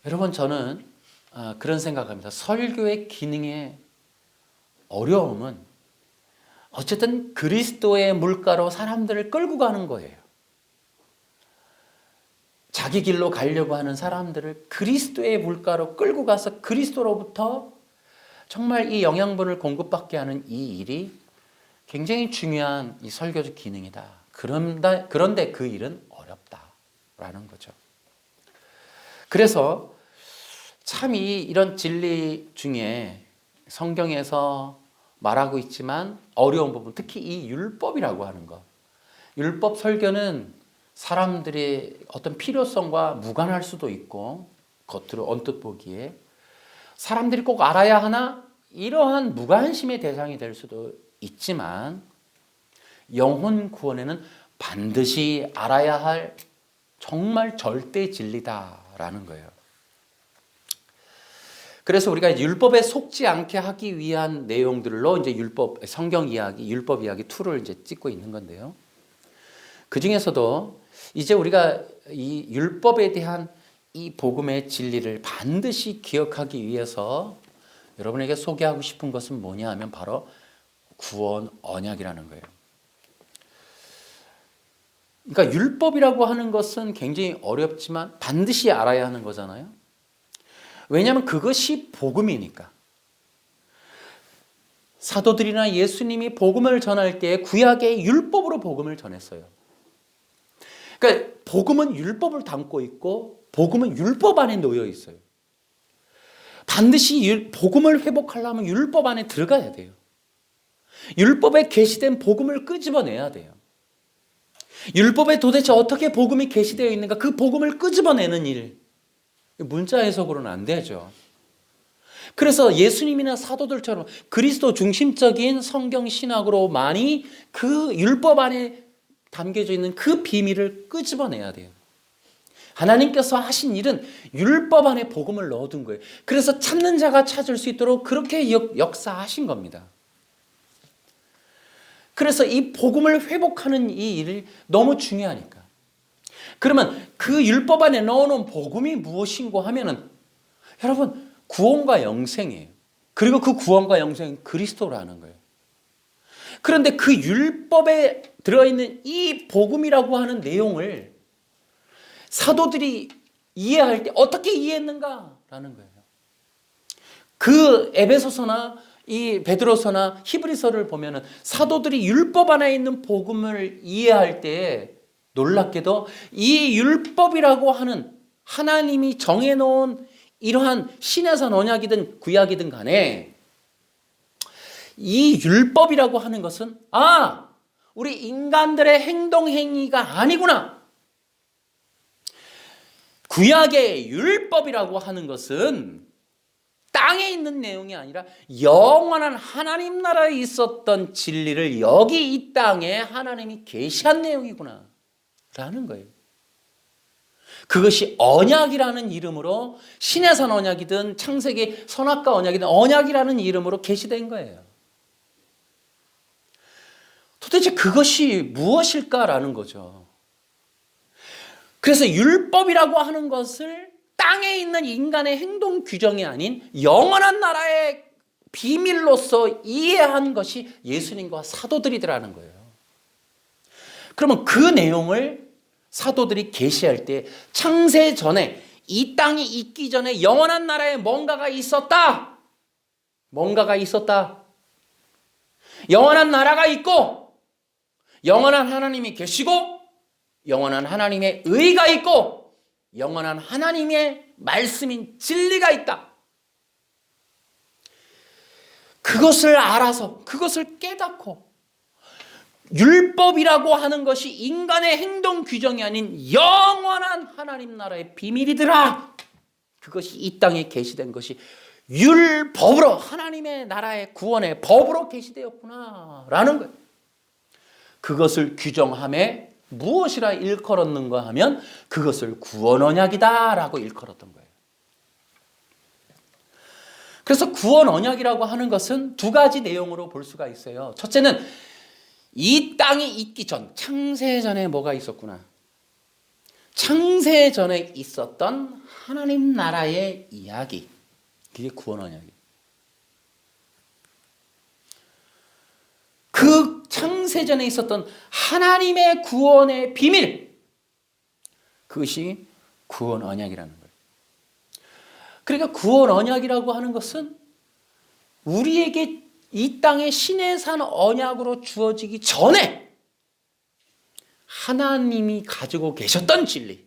여러분, 저는 그런 생각합니다. 설교의 기능의 어려움은 어쨌든 그리스도의 물가로 사람들을 끌고 가는 거예요. 자기 길로 가려고 하는 사람들을 그리스도의 물가로 끌고 가서 그리스도로부터 정말 이 영양분을 공급받게 하는 이 일이 굉장히 중요한 이 설교적 기능이다. 그런데 그 일은 어렵다라는 거죠. 그래서 참 이런 진리 중에 성경에서 말하고 있지만 어려운 부분, 특히 이 율법이라고 하는 것, 율법 설교는 사람들의 어떤 필요성과 무관할 수도 있고, 겉으로 언뜻 보기에 사람들이 꼭 알아야 하나, 이러한 무관심의 대상이 될 수도 있지만, 영혼 구원에는 반드시 알아야 할 정말 절대 진리다라는 거예요. 그래서 우리가 율법에 속지 않게 하기 위한 내용들로 이제 성경 이야기, 율법 이야기 2를 이제 찍고 있는 건데요. 그 중에서도 이제 우리가 이 율법에 대한 이 복음의 진리를 반드시 기억하기 위해서 여러분에게 소개하고 싶은 것은 뭐냐 하면 바로 구원 언약이라는 거예요. 그러니까 율법이라고 하는 것은 굉장히 어렵지만 반드시 알아야 하는 거잖아요. 왜냐하면 그것이 복음이니까. 사도들이나 예수님이 복음을 전할 때 구약의 율법으로 복음을 전했어요. 그러니까 복음은 율법을 담고 있고 복음은 율법 안에 놓여 있어요. 반드시 복음을 회복하려면 율법 안에 들어가야 돼요. 율법에 게시된 복음을 끄집어내야 돼요. 율법에 도대체 어떻게 복음이 게시되어 있는가, 그 복음을 끄집어내는 일, 문자 해석으로는 안 되죠. 그래서 예수님이나 사도들처럼 그리스도 중심적인 성경 신학으로 많이 그 율법 안에 담겨져 있는 그 비밀을 끄집어내야 돼요. 하나님께서 하신 일은 율법 안에 복음을 넣어둔 거예요. 그래서 찾는 자가 찾을 수 있도록 그렇게 역사하신 겁니다. 그래서 이 복음을 회복하는 이 일이 너무 중요하니까. 그러면 그 율법 안에 넣어놓은 복음이 무엇인고 하면은 여러분 구원과 영생이에요. 그리고 그 구원과 영생은 그리스도라는 거예요. 그런데 그 율법에 들어있는 이 복음이라고 하는 내용을 사도들이 이해할 때 어떻게 이해했는가라는 거예요. 그 에베소서나 이 베드로서나 히브리서를 보면은 사도들이 율법 안에 있는 복음을 이해할 때 놀랍게도 이 율법이라고 하는 하나님이 정해놓은 이러한 신에서 언약이든 구약이든 간에 이 율법이라고 하는 것은 우리 인간들의 행동 행위가 아니구나. 구약의 율법이라고 하는 것은 땅에 있는 내용이 아니라 영원한 하나님 나라에 있었던 진리를 여기 이 땅에 하나님이 계시한 내용이구나 라는 거예요. 그것이 언약이라는 이름으로 신의 산 언약이든 창세기 선악과 언약이든 언약이라는 이름으로 계시된 거예요. 도대체 그것이 무엇일까라는 거죠. 그래서 율법이라고 하는 것을 땅에 있는 인간의 행동 규정이 아닌 영원한 나라의 비밀로서 이해한 것이 예수님과 사도들이더라는 거예요. 그러면 그 내용을 사도들이 계시할 때 창세 전에 이 땅이 있기 전에 영원한 나라에 뭔가가 있었다. 뭔가가 있었다. 영원한 나라가 있고 영원한 하나님이 계시고 영원한 하나님의 의가 있고 영원한 하나님의 말씀인 진리가 있다. 그것을 알아서 그것을 깨닫고 율법이라고 하는 것이 인간의 행동 규정이 아닌 영원한 하나님 나라의 비밀이더라. 그것이 이 땅에 계시된 것이 율법으로 하나님의 나라의 구원의 법으로 계시되었구나 라는 거예요. 그것을 규정함에 무엇이라 일컬었는가 하면 그것을 구원 언약이다 라고 일컬었던 거예요. 그래서 구원 언약이라고 하는 것은 두 가지 내용으로 볼 수가 있어요. 첫째는 이 땅이 있기 전, 창세 전에 뭐가 있었구나. 창세 전에 있었던 하나님 나라의 이야기. 그게 구원 언약이에요. 그 창세 전에 있었던 하나님의 구원의 비밀. 그것이 구원 언약이라는 거예요. 그러니까 구원 언약이라고 하는 것은 우리에게 이 땅의 신의 산 언약으로 주어지기 전에 하나님이 가지고 계셨던 진리.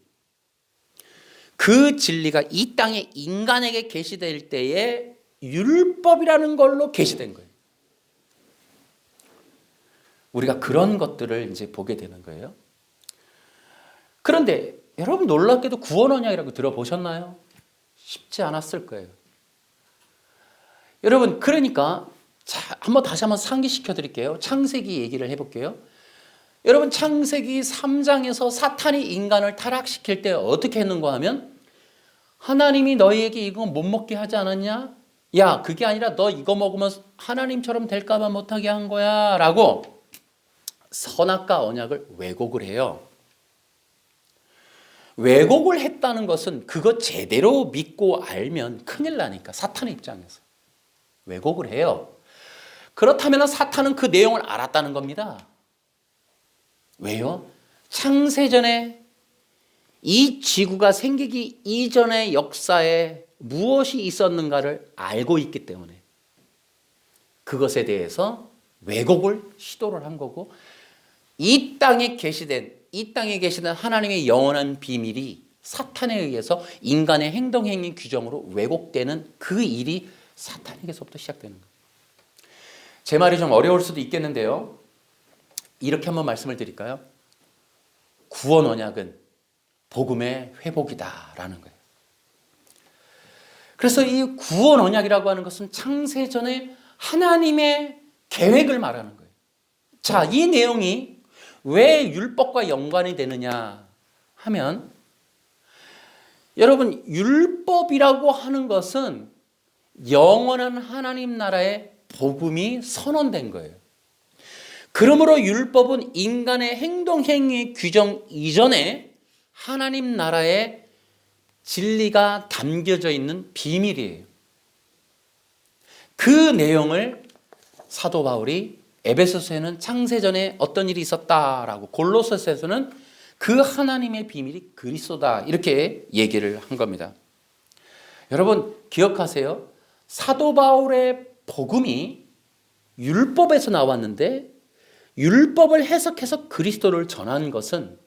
그 진리가 이 땅에 인간에게 계시될 때에 율법이라는 걸로 계시된 거예요. 우리가 그런 것들을 이제 보게 되는 거예요. 그런데 여러분 놀랍게도 구원 언약이라고 들어보셨나요? 쉽지 않았을 거예요. 여러분 그러니까 다시 한번 상기시켜 드릴게요. 창세기 얘기를 해볼게요. 여러분 창세기 3장에서 사탄이 인간을 타락시킬 때 어떻게 했는가 하면 하나님이 너희에게 이거 못 먹게 하지 않았냐? 야 그게 아니라 너 이거 먹으면 하나님처럼 될까 봐 못하게 한 거야 라고 선악과 언약을 왜곡을 해요. 왜곡을 했다는 것은 그거 제대로 믿고 알면 큰일 나니까 사탄의 입장에서 왜곡을 해요. 그렇다면 사탄은 그 내용을 알았다는 겁니다. 왜요? 창세전에 이 지구가 생기기 이전의 역사에 무엇이 있었는가를 알고 있기 때문에 그것에 대해서 왜곡을 시도를 한 거고 이 땅에 계시된 하나님의 영원한 비밀이 사탄에 의해서 인간의 행동 행위 규정으로 왜곡되는 그 일이 사탄에게서부터 시작되는 거예요. 제 말이 좀 어려울 수도 있겠는데요. 이렇게 한번 말씀을 드릴까요? 구원 언약은 복음의 회복이다라는 거예요. 그래서 이 구원 언약이라고 하는 것은 창세전에 하나님의 계획을 말하는 거예요. 자, 이 내용이 왜 율법과 연관이 되느냐 하면 여러분 율법이라고 하는 것은 영원한 하나님 나라의 복음이 선언된 거예요. 그러므로 율법은 인간의 행동 행위의 규정 이전에 하나님 나라의 진리가 담겨져 있는 비밀이에요. 그 내용을 사도 바울이 에베소서에는 창세전에 어떤 일이 있었다라고, 골로새서에서는 그 하나님의 비밀이 그리스도다 이렇게 얘기를 한 겁니다. 여러분 기억하세요. 사도 바울의 복음이 율법에서 나왔는데 율법을 해석해서 그리스도를 전한 것은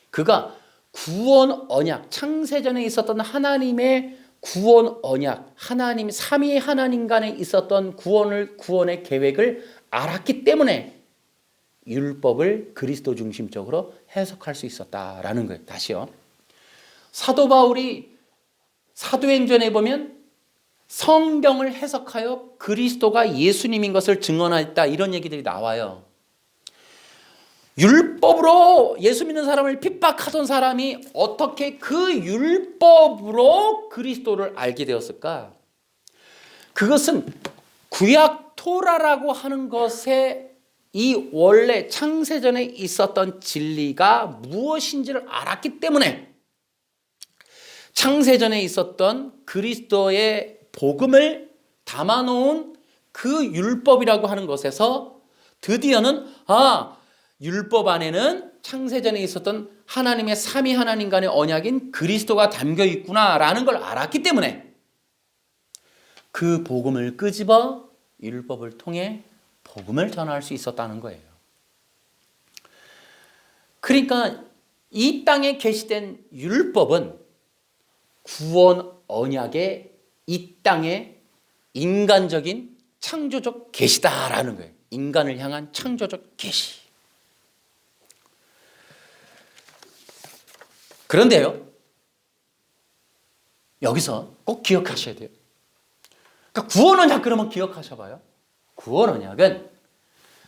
그가 구원 언약, 창세전에 있었던 하나님의 구원 언약, 하나님 삼위 하나님 간에 있었던 구원의 계획을 알았기 때문에 율법을 그리스도 중심적으로 해석할 수 있었다라는 거예요. 다시요. 사도 바울이 사도행전에 보면 성경을 해석하여 그리스도가 예수님인 것을 증언했다 이런 얘기들이 나와요. 율법으로 예수 믿는 사람을 핍박하던 사람이 어떻게 그 율법으로 그리스도를 알게 되었을까? 그것은 구약 토라라고 하는 것에 이 원래 창세전에 있었던 진리가 무엇인지를 알았기 때문에 창세전에 있었던 그리스도의 복음을 담아놓은 그 율법이라고 하는 것에서 드디어는 율법 안에는 창세전에 있었던 하나님의 삼위 하나님 간의 언약인 그리스도가 담겨 있구나라는 걸 알았기 때문에 그 복음을 끄집어 율법을 통해 복음을 전할 수 있었다는 거예요. 그러니까 이 땅에 계시된 율법은 구원 언약의 이 땅의 인간적인 창조적 계시다라는 거예요. 인간을 향한 창조적 계시. 그런데요, 여기서 꼭 기억하셔야 돼요. 그러니까 구원 언약 그러면 기억하셔봐요. 구원 언약은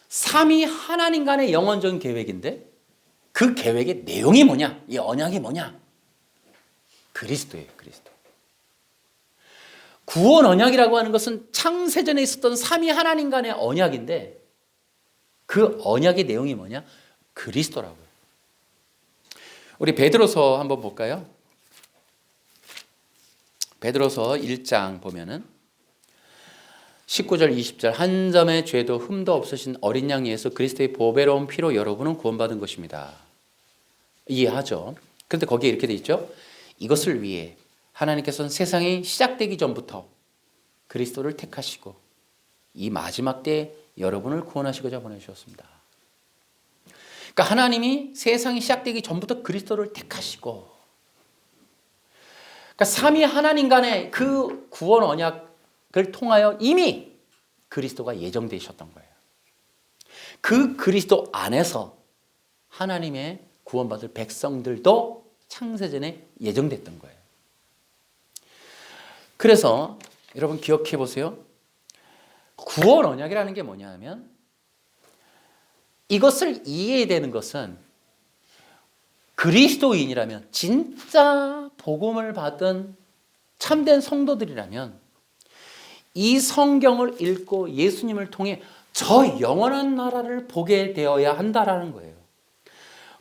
삼위 하나님 간의 영원적인 계획인데 그 계획의 내용이 뭐냐? 이 언약이 뭐냐? 그리스도예요, 그리스도. 구원 언약이라고 하는 것은 창세전에 있었던 삼위 하나님 간의 언약인데 그 언약의 내용이 뭐냐? 그리스도라고요. 우리 베드로서 한번 볼까요? 베드로서 1장 보면은 19절 20절 한 점의 죄도 흠도 없으신 어린 양 예수 그리스도의 보배로운 피로 여러분은 구원받은 것입니다. 이해하죠? 그런데 거기에 이렇게 돼 있죠. 이것을 위해 하나님께서는 세상이 시작되기 전부터 그리스도를 택하시고 이 마지막 때 여러분을 구원하시고자 보내주셨습니다. 그러니까 하나님이 세상이 시작되기 전부터 그리스도를 택하시고, 그러니까 삼위 하나님 간의 그 구원 언약을 통하여 이미 그리스도가 예정되셨던 거예요. 그 그리스도 안에서 하나님의 구원받을 백성들도 창세전에 예정됐던 거예요. 그래서 여러분 기억해 보세요. 구원 언약이라는 게 뭐냐 하면 이것을 이해해야 되는 것은 그리스도인이라면, 진짜 복음을 받은 참된 성도들이라면 이 성경을 읽고 예수님을 통해 저 영원한 나라를 보게 되어야 한다라는 거예요.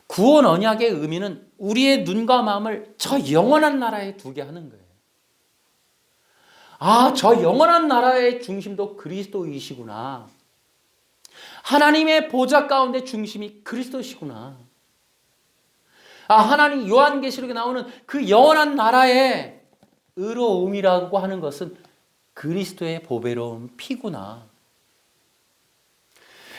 구원 언약의 의미는 우리의 눈과 마음을 저 영원한 나라에 두게 하는 거예요. 저 영원한 나라의 중심도 그리스도이시구나. 하나님의 보좌 가운데 중심이 그리스도시구나. 하나님 요한계시록에 나오는 그 영원한 나라의 의로움이라고 하는 것은 그리스도의 보배로운 피구나.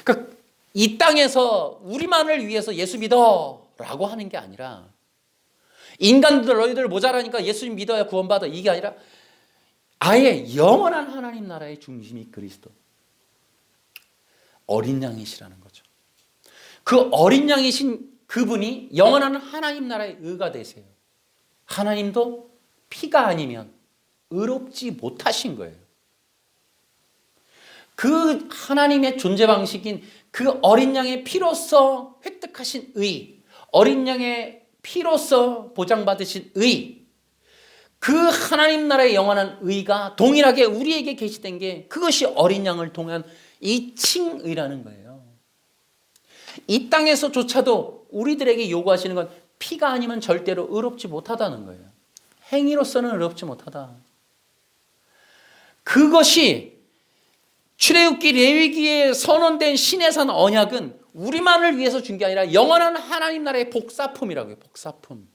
그러니까 이 땅에서 우리만을 위해서 예수 믿어라고 하는 게 아니라, 인간들 너희들 모자라니까 예수님 믿어야 구원받아, 이게 아니라 아예 영원한 하나님 나라의 중심이 그리스도, 어린 양이시라는 거죠. 그 어린 양이신 그분이 영원한 하나님 나라의 의가 되세요. 하나님도 피가 아니면 의롭지 못하신 거예요. 그 하나님의 존재 방식인 그 어린 양의 피로서 획득하신 의, 어린 양의 피로서 보장받으신 의, 그 하나님 나라의 영원한 의가 동일하게 우리에게 계시된 게 그것이 어린 양을 통한 이 칭의라는 거예요. 이 땅에서조차도 우리들에게 요구하시는 건 피가 아니면 절대로 의롭지 못하다는 거예요. 행위로서는 의롭지 못하다. 그것이 출애굽기 레위기에 선언된 시내산 언약은 우리만을 위해서 준 게 아니라 영원한 하나님 나라의 복사품이라고요. 복사품.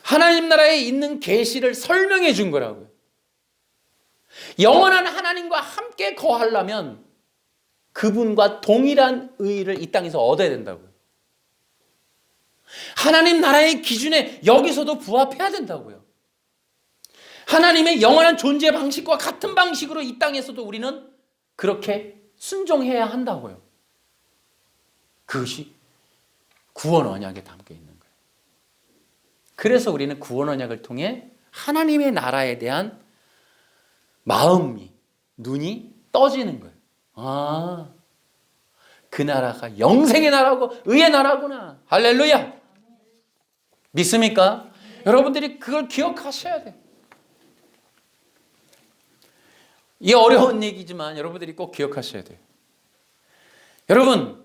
하나님 나라에 있는 계시를 설명해 준 거라고요. 영원한 하나님과 함께 거하려면 그분과 동일한 의의를 이 땅에서 얻어야 된다고요. 하나님 나라의 기준에 여기서도 부합해야 된다고요. 하나님의 영원한 존재 방식과 같은 방식으로 이 땅에서도 우리는 그렇게 순종해야 한다고요. 그것이 구원 언약에 담겨 있는 거예요. 그래서 우리는 구원 언약을 통해 하나님의 나라에 대한 마음이, 눈이 떠지는 거예요. 아, 그 나라가 영생의 나라고 의의 나라구나. 할렐루야. 믿습니까? 여러분들이 그걸 기억하셔야 돼요. 이게 어려운 얘기지만 여러분들이 꼭 기억하셔야 돼요. 여러분,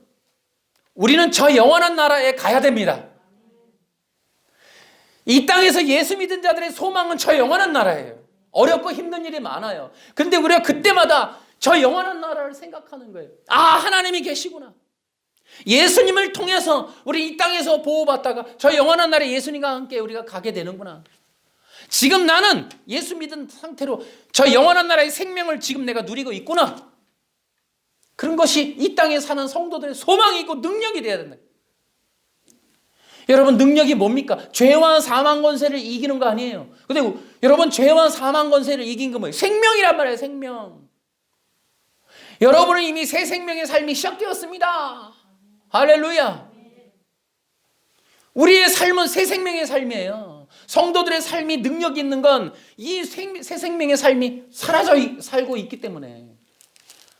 우리는 저 영원한 나라에 가야 됩니다. 이 땅에서 예수 믿은 자들의 소망은 저 영원한 나라예요. 어렵고 힘든 일이 많아요. 근데 우리가 그때마다 저 영원한 나라를 생각하는 거예요. 아, 하나님이 계시구나. 예수님을 통해서 우리 이 땅에서 보호받다가 저 영원한 나라에 예수님과 함께 우리가 가게 되는구나. 지금 나는 예수 믿은 상태로 저 영원한 나라의 생명을 지금 내가 누리고 있구나. 그런 것이 이 땅에 사는 성도들의 소망이 있고 능력이 되어야 된다. 여러분, 능력이 뭡니까? 죄와 사망 권세를 이기는 거 아니에요. 근데 여러분, 죄와 사망 권세를 이긴 거 뭐예요? 생명이란 말이에요. 생명. 여러분은 이미 새 생명의 삶이 시작되었습니다. 할렐루야. 우리의 삶은 새 생명의 삶이에요. 성도들의 삶이 능력이 있는 건 이 새 생명의 삶이 살고 있기 때문에.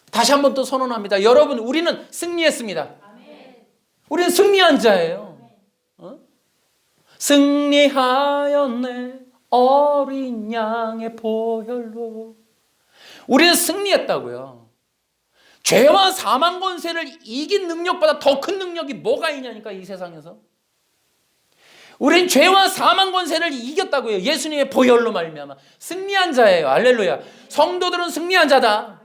다시 한번 또 선언합니다. 여러분, 우리는 승리했습니다. 우리는 승리한 자예요. 승리하였네 어린 양의 보혈로. 우리는 승리했다고요. 죄와 사망 권세를 이긴 능력보다 더 큰 능력이 뭐가 있냐니까, 이 세상에서. 우린 죄와 사망 권세를 이겼다고요. 예수님의 보혈로 말미암아 승리한 자예요. 할렐루야. 성도들은 승리한 자다.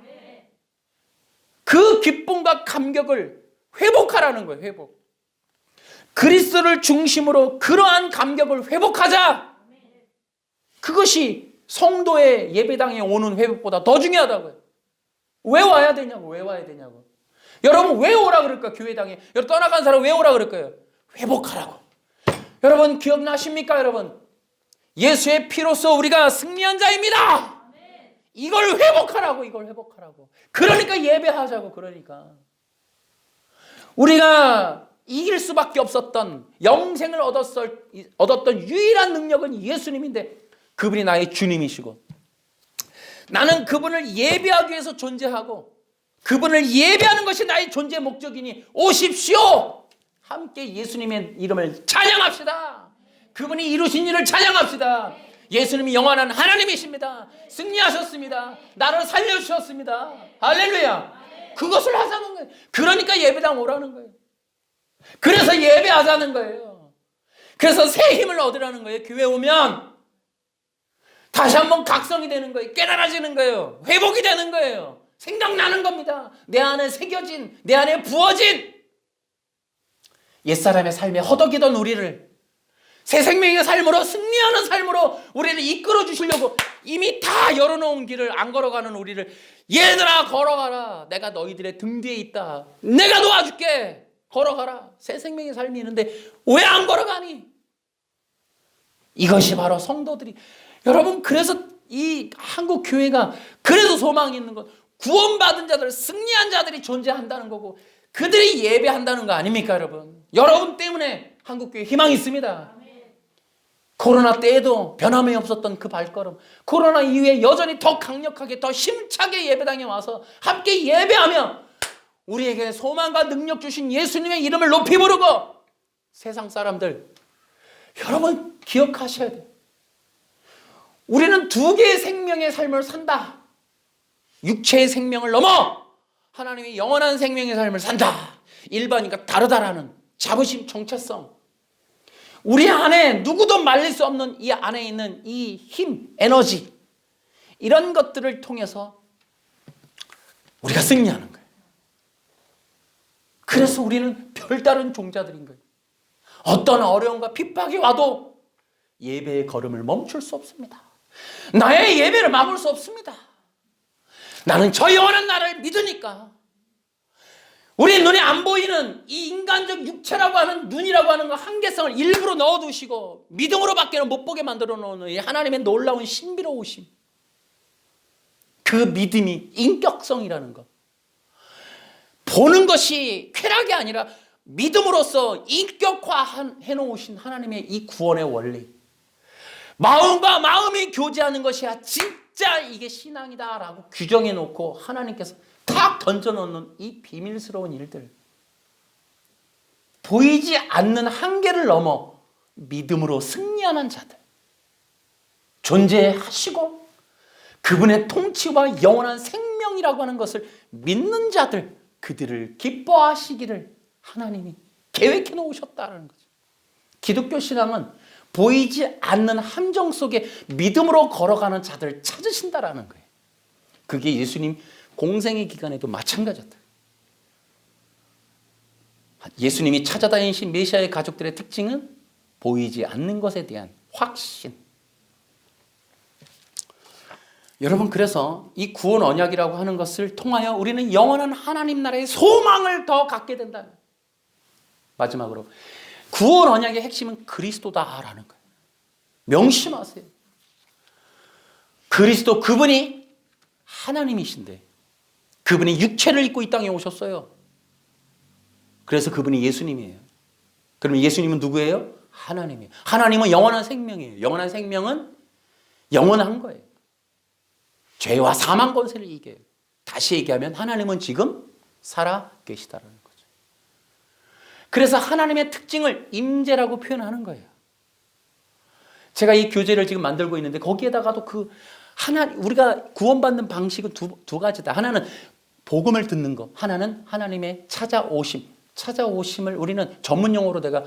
그 기쁨과 감격을 회복하라는 거예요. 회복. 그리스도를 중심으로 그러한 감격을 회복하자. 그것이 성도의 예배당에 오는 회복보다 더 중요하다고요. 왜 와야 되냐고. 왜 와야 되냐고. 여러분, 왜 오라 그럴까? 교회당에 여러분, 떠나간 사람 왜 오라 그럴까요? 회복하라고. 여러분, 기억나십니까? 여러분, 예수의 피로써 우리가 승리한 자입니다. 이걸 회복하라고. 이걸 회복하라고. 그러니까 예배하자고. 그러니까 우리가 이길 수밖에 없었던 영생을 얻었던 유일한 능력은 예수님인데, 그분이 나의 주님이시고 나는 그분을 예배하기 위해서 존재하고 그분을 예배하는 것이 나의 존재 목적이니 오십시오. 함께 예수님의 이름을 찬양합시다. 그분이 이루신 일을 찬양합시다. 예수님이 영원한 하나님이십니다. 승리하셨습니다. 나를 살려주셨습니다. 할렐루야. 그것을 하자는 거예요. 그러니까 예배당 오라는 거예요. 그래서 예배하자는 거예요. 그래서 새 힘을 얻으라는 거예요. 교회 오면 다시 한번 각성이 되는 거예요. 깨달아지는 거예요. 회복이 되는 거예요. 생각나는 겁니다. 내 안에 새겨진, 내 안에 부어진 옛사람의 삶에 허덕이던 우리를 새 생명의 삶으로, 승리하는 삶으로 우리를 이끌어 주시려고 이미 다 열어놓은 길을 안 걸어가는 우리를, 얘들아 걸어가라. 내가 너희들의 등 뒤에 있다. 내가 도와줄게. 걸어가라. 새 생명의 삶이 있는데 왜 안 걸어가니? 이것이 바로 성도들이, 여러분, 그래서 이 한국 교회가 그래도 소망이 있는 것, 구원받은 자들, 승리한 자들이 존재한다는 거고 그들이 예배한다는 거 아닙니까? 여러분, 여러분 때문에 한국교회 희망이 있습니다. 코로나 때에도 변함이 없었던 그 발걸음, 코로나 이후에 여전히 더 강력하게, 더 힘차게 예배당에 와서 함께 예배하며 우리에게 소망과 능력 주신 예수님의 이름을 높이 부르고, 세상 사람들, 여러분 기억하셔야 돼요. 우리는 두 개의 생명의 삶을 산다. 육체의 생명을 넘어 하나님의 영원한 생명의 삶을 산다. 일반인과 다르다라는 자부심, 정체성, 우리 안에 누구도 말릴 수 없는 이 안에 있는 이 힘, 에너지, 이런 것들을 통해서 우리가 승리하는 거예요. 그래서 우리는 별다른 종자들인 거예요. 어떤 어려움과 핍박이 와도 예배의 걸음을 멈출 수 없습니다. 나의 예배를 막을 수 없습니다. 나는 저 영원한 나를 믿으니까. 우리 눈에 안 보이는 이 인간적 육체라고 하는 눈이라고 하는 그 한계성을 일부러 넣어두시고 믿음으로밖에 못 보게 만들어 놓는 이 하나님의 놀라운 신비로우심, 그 믿음이 인격성이라는 것, 보는 것이 쾌락이 아니라 믿음으로써 인격화해 놓으신 하나님의 이 구원의 원리, 마음과 마음이 교제하는 것이야 진짜 이게 신앙이다라고 규정해 놓고 하나님께서 탁 던져놓는 이 비밀스러운 일들, 보이지 않는 한계를 넘어 믿음으로 승리하는 자들, 존재하시고 그분의 통치와 영원한 생명이라고 하는 것을 믿는 자들, 그들을 기뻐하시기를 하나님이 계획해 놓으셨다는 거죠. 기독교 신앙은 보이지 않는 함정 속에 믿음으로 걸어가는 자들을 찾으신다라는 거예요. 그게 예수님 공생의 기간에도 마찬가지였다. 예수님이 찾아다니신 메시아의 가족들의 특징은 보이지 않는 것에 대한 확신. 여러분, 그래서 이 구원 언약이라고 하는 것을 통하여 우리는 영원한 하나님 나라의 소망을 더 갖게 된다. 마지막으로 구원 언약의 핵심은 그리스도다라는 거예요. 명심하세요. 그리스도, 그분이 하나님이신데 그분이 육체를 입고 이 땅에 오셨어요. 그래서 그분이 예수님이에요. 그러면 예수님은 누구예요? 하나님이에요. 하나님은 영원한 생명이에요. 영원한 생명은 영원한 거예요. 죄와 사망 권세를 이겨요. 다시 얘기하면 하나님은 지금 살아 계시다라는 거죠. 그래서 하나님의 특징을 임재라고 표현하는 거예요. 제가 이 교재를 지금 만들고 있는데 거기에다가도 우리가 구원받는 방식은 두 가지다. 하나는 복음을 듣는 것, 하나는 하나님의 찾아오심을 우리는 전문 용어로 내가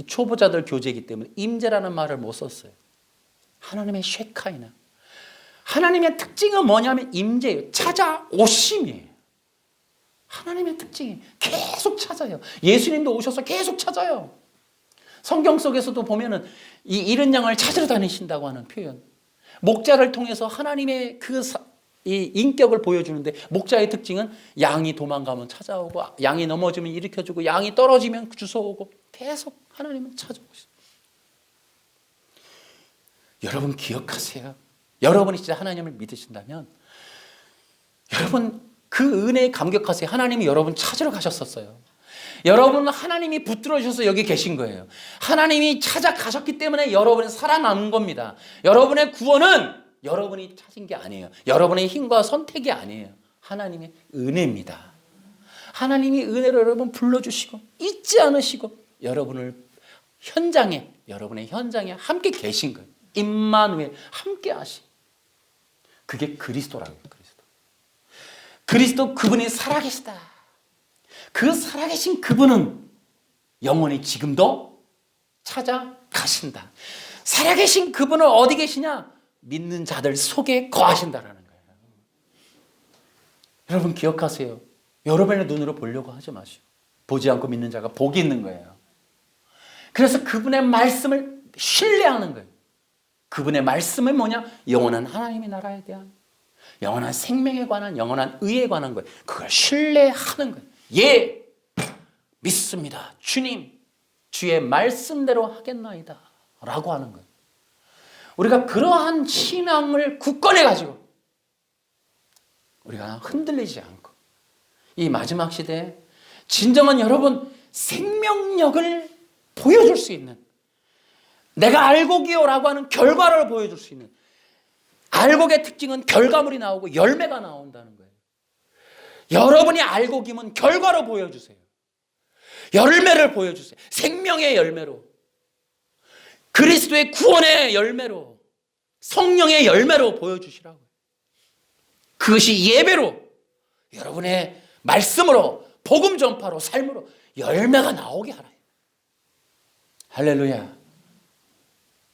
초보자들 교재이기 때문에 임재라는 말을 못 썼어요. 하나님의 쉐카이나. 하나님의 특징은 뭐냐면 임재예요. 찾아오심이에요. 하나님의 특징이 계속 찾아요. 예수님도 오셔서 계속 찾아요. 성경 속에서도 보면은 이 잃은 양을 찾으러 다니신다고 하는 표현. 목자를 통해서 하나님의 이 인격을 보여주는데, 목자의 특징은 양이 도망가면 찾아오고, 양이 넘어지면 일으켜주고, 양이 떨어지면 주워오고, 계속 하나님은 찾아오고 있어요. 여러분 기억하세요. 여러분이 진짜 하나님을 믿으신다면 여러분 그 은혜에 감격하세요. 하나님이 여러분 찾으러 가셨었어요. 여러분은 하나님이 붙들어 주셔서 여기 계신 거예요. 하나님이 찾아가셨기 때문에 여러분은 살아남은 겁니다. 여러분의 구원은 여러분이 찾은 게 아니에요. 여러분의 힘과 선택이 아니에요. 하나님의 은혜입니다. 하나님이 은혜로 여러분 불러주시고 잊지 않으시고 여러분의 현장에 함께 계신 거예요. 임마누엘, 함께 하신. 그게 그리스도라고요. 그리스도 그분이 살아계시다. 그 살아계신 그분은 영원히 지금도 찾아가신다. 살아계신 그분은 어디 계시냐? 믿는 자들 속에 거하신다라는 거예요. 여러분 기억하세요. 여러분의 눈으로 보려고 하지 마시고 보지 않고 믿는 자가 복이 있는 거예요. 그래서 그분의 말씀을 신뢰하는 거예요. 그분의 말씀은 뭐냐? 영원한 하나님의 나라에 대한, 영원한 생명에 관한, 영원한 의에 관한 거예요. 그걸 신뢰하는 거예요. 예, 믿습니다. 주님, 주의 말씀대로 하겠나이다 라고 하는 거예요. 우리가 그러한 신앙을 굳건해 가지고 우리가 흔들리지 않고 이 마지막 시대에 진정한 여러분 생명력을 보여줄 수 있는, 내가 알곡이요라고 하는 결과를 보여줄 수 있는, 알곡의 특징은 결과물이 나오고 열매가 나온다는 거예요. 여러분이 알곡이면 결과로 보여주세요. 열매를 보여주세요. 생명의 열매로, 그리스도의 구원의 열매로, 성령의 열매로 보여주시라고요. 그것이 예배로, 여러분의 말씀으로, 복음 전파로, 삶으로 열매가 나오게 하라. 할렐루야.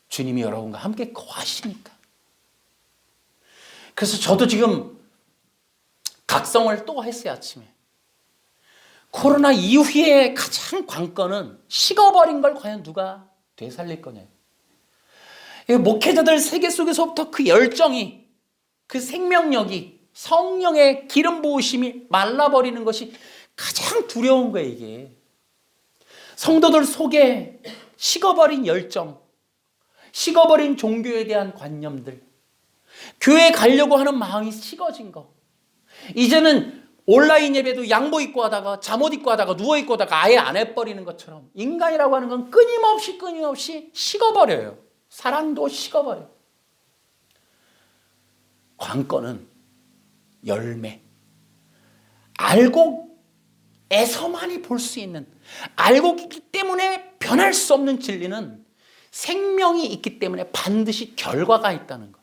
주님이 여러분과 함께 거하시니까. 그래서 저도 지금 각성을 또 했어요, 아침에. 코로나 이후에 가장 관건은 식어버린 걸 과연 누가 되살릴 거냐. 목회자들 세계 속에서부터 그 열정이, 그 생명력이, 성령의 기름 부으심이 말라버리는 것이 가장 두려운 거예요, 이게. 성도들 속에 식어버린 열정, 식어버린 종교에 대한 관념들, 교회 가려고 하는 마음이 식어진 거. 이제는 온라인 예배도 양복 입고 하다가 잠옷 입고 하다가 누워 입고 하다가 아예 안 해버리는 것처럼 인간이라고 하는 건 끊임없이 식어버려요. 사랑도 식어버려요. 관건은 열매. 알고에서만이 볼 수 있는, 알고 있기 때문에 변할 수 없는 진리는 생명이 있기 때문에 반드시 결과가 있다는 것.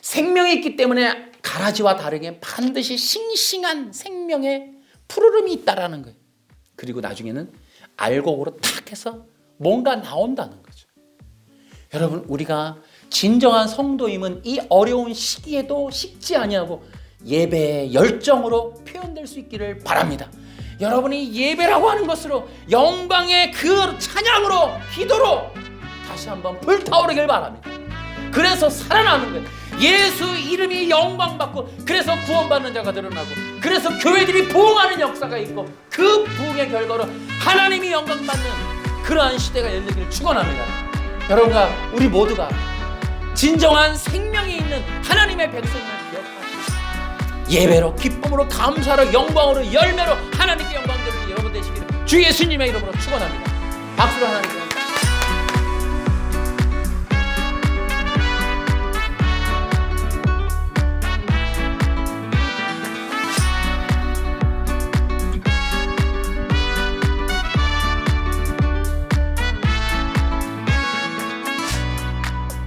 생명이 있기 때문에 가라지와 다르게 반드시 싱싱한 생명의 푸르름이 있다라는 거예요. 그리고 나중에는 알곡으로 탁 해서 뭔가 나온다는 거죠. 여러분, 우리가 진정한 성도임은 이 어려운 시기에도 식지 아니하고 예배의 열정으로 표현될 수 있기를 바랍니다. 여러분이 예배라고 하는 것으로 영광의 그 찬양으로 기도로 다시 한번 불타오르길 바랍니다. 그래서 살아나는 거예요. 예수 이름이 영광받고, 그래서 구원받는 자가 늘어나고, 그래서 교회들이 부흥하는 역사가 있고, 그 부흥의 결과로 하나님이 영광받는 그러한 시대가 열리기를 축원합니다. 여러분과 우리 모두가 진정한 생명이 있는 하나님의 백성을 기억하시고 예배로, 기쁨으로, 감사로, 영광으로, 열매로 하나님께 영광 돌리는 여러분 되시기를 주 예수님의 이름으로 축원합니다. 박수로 하나님께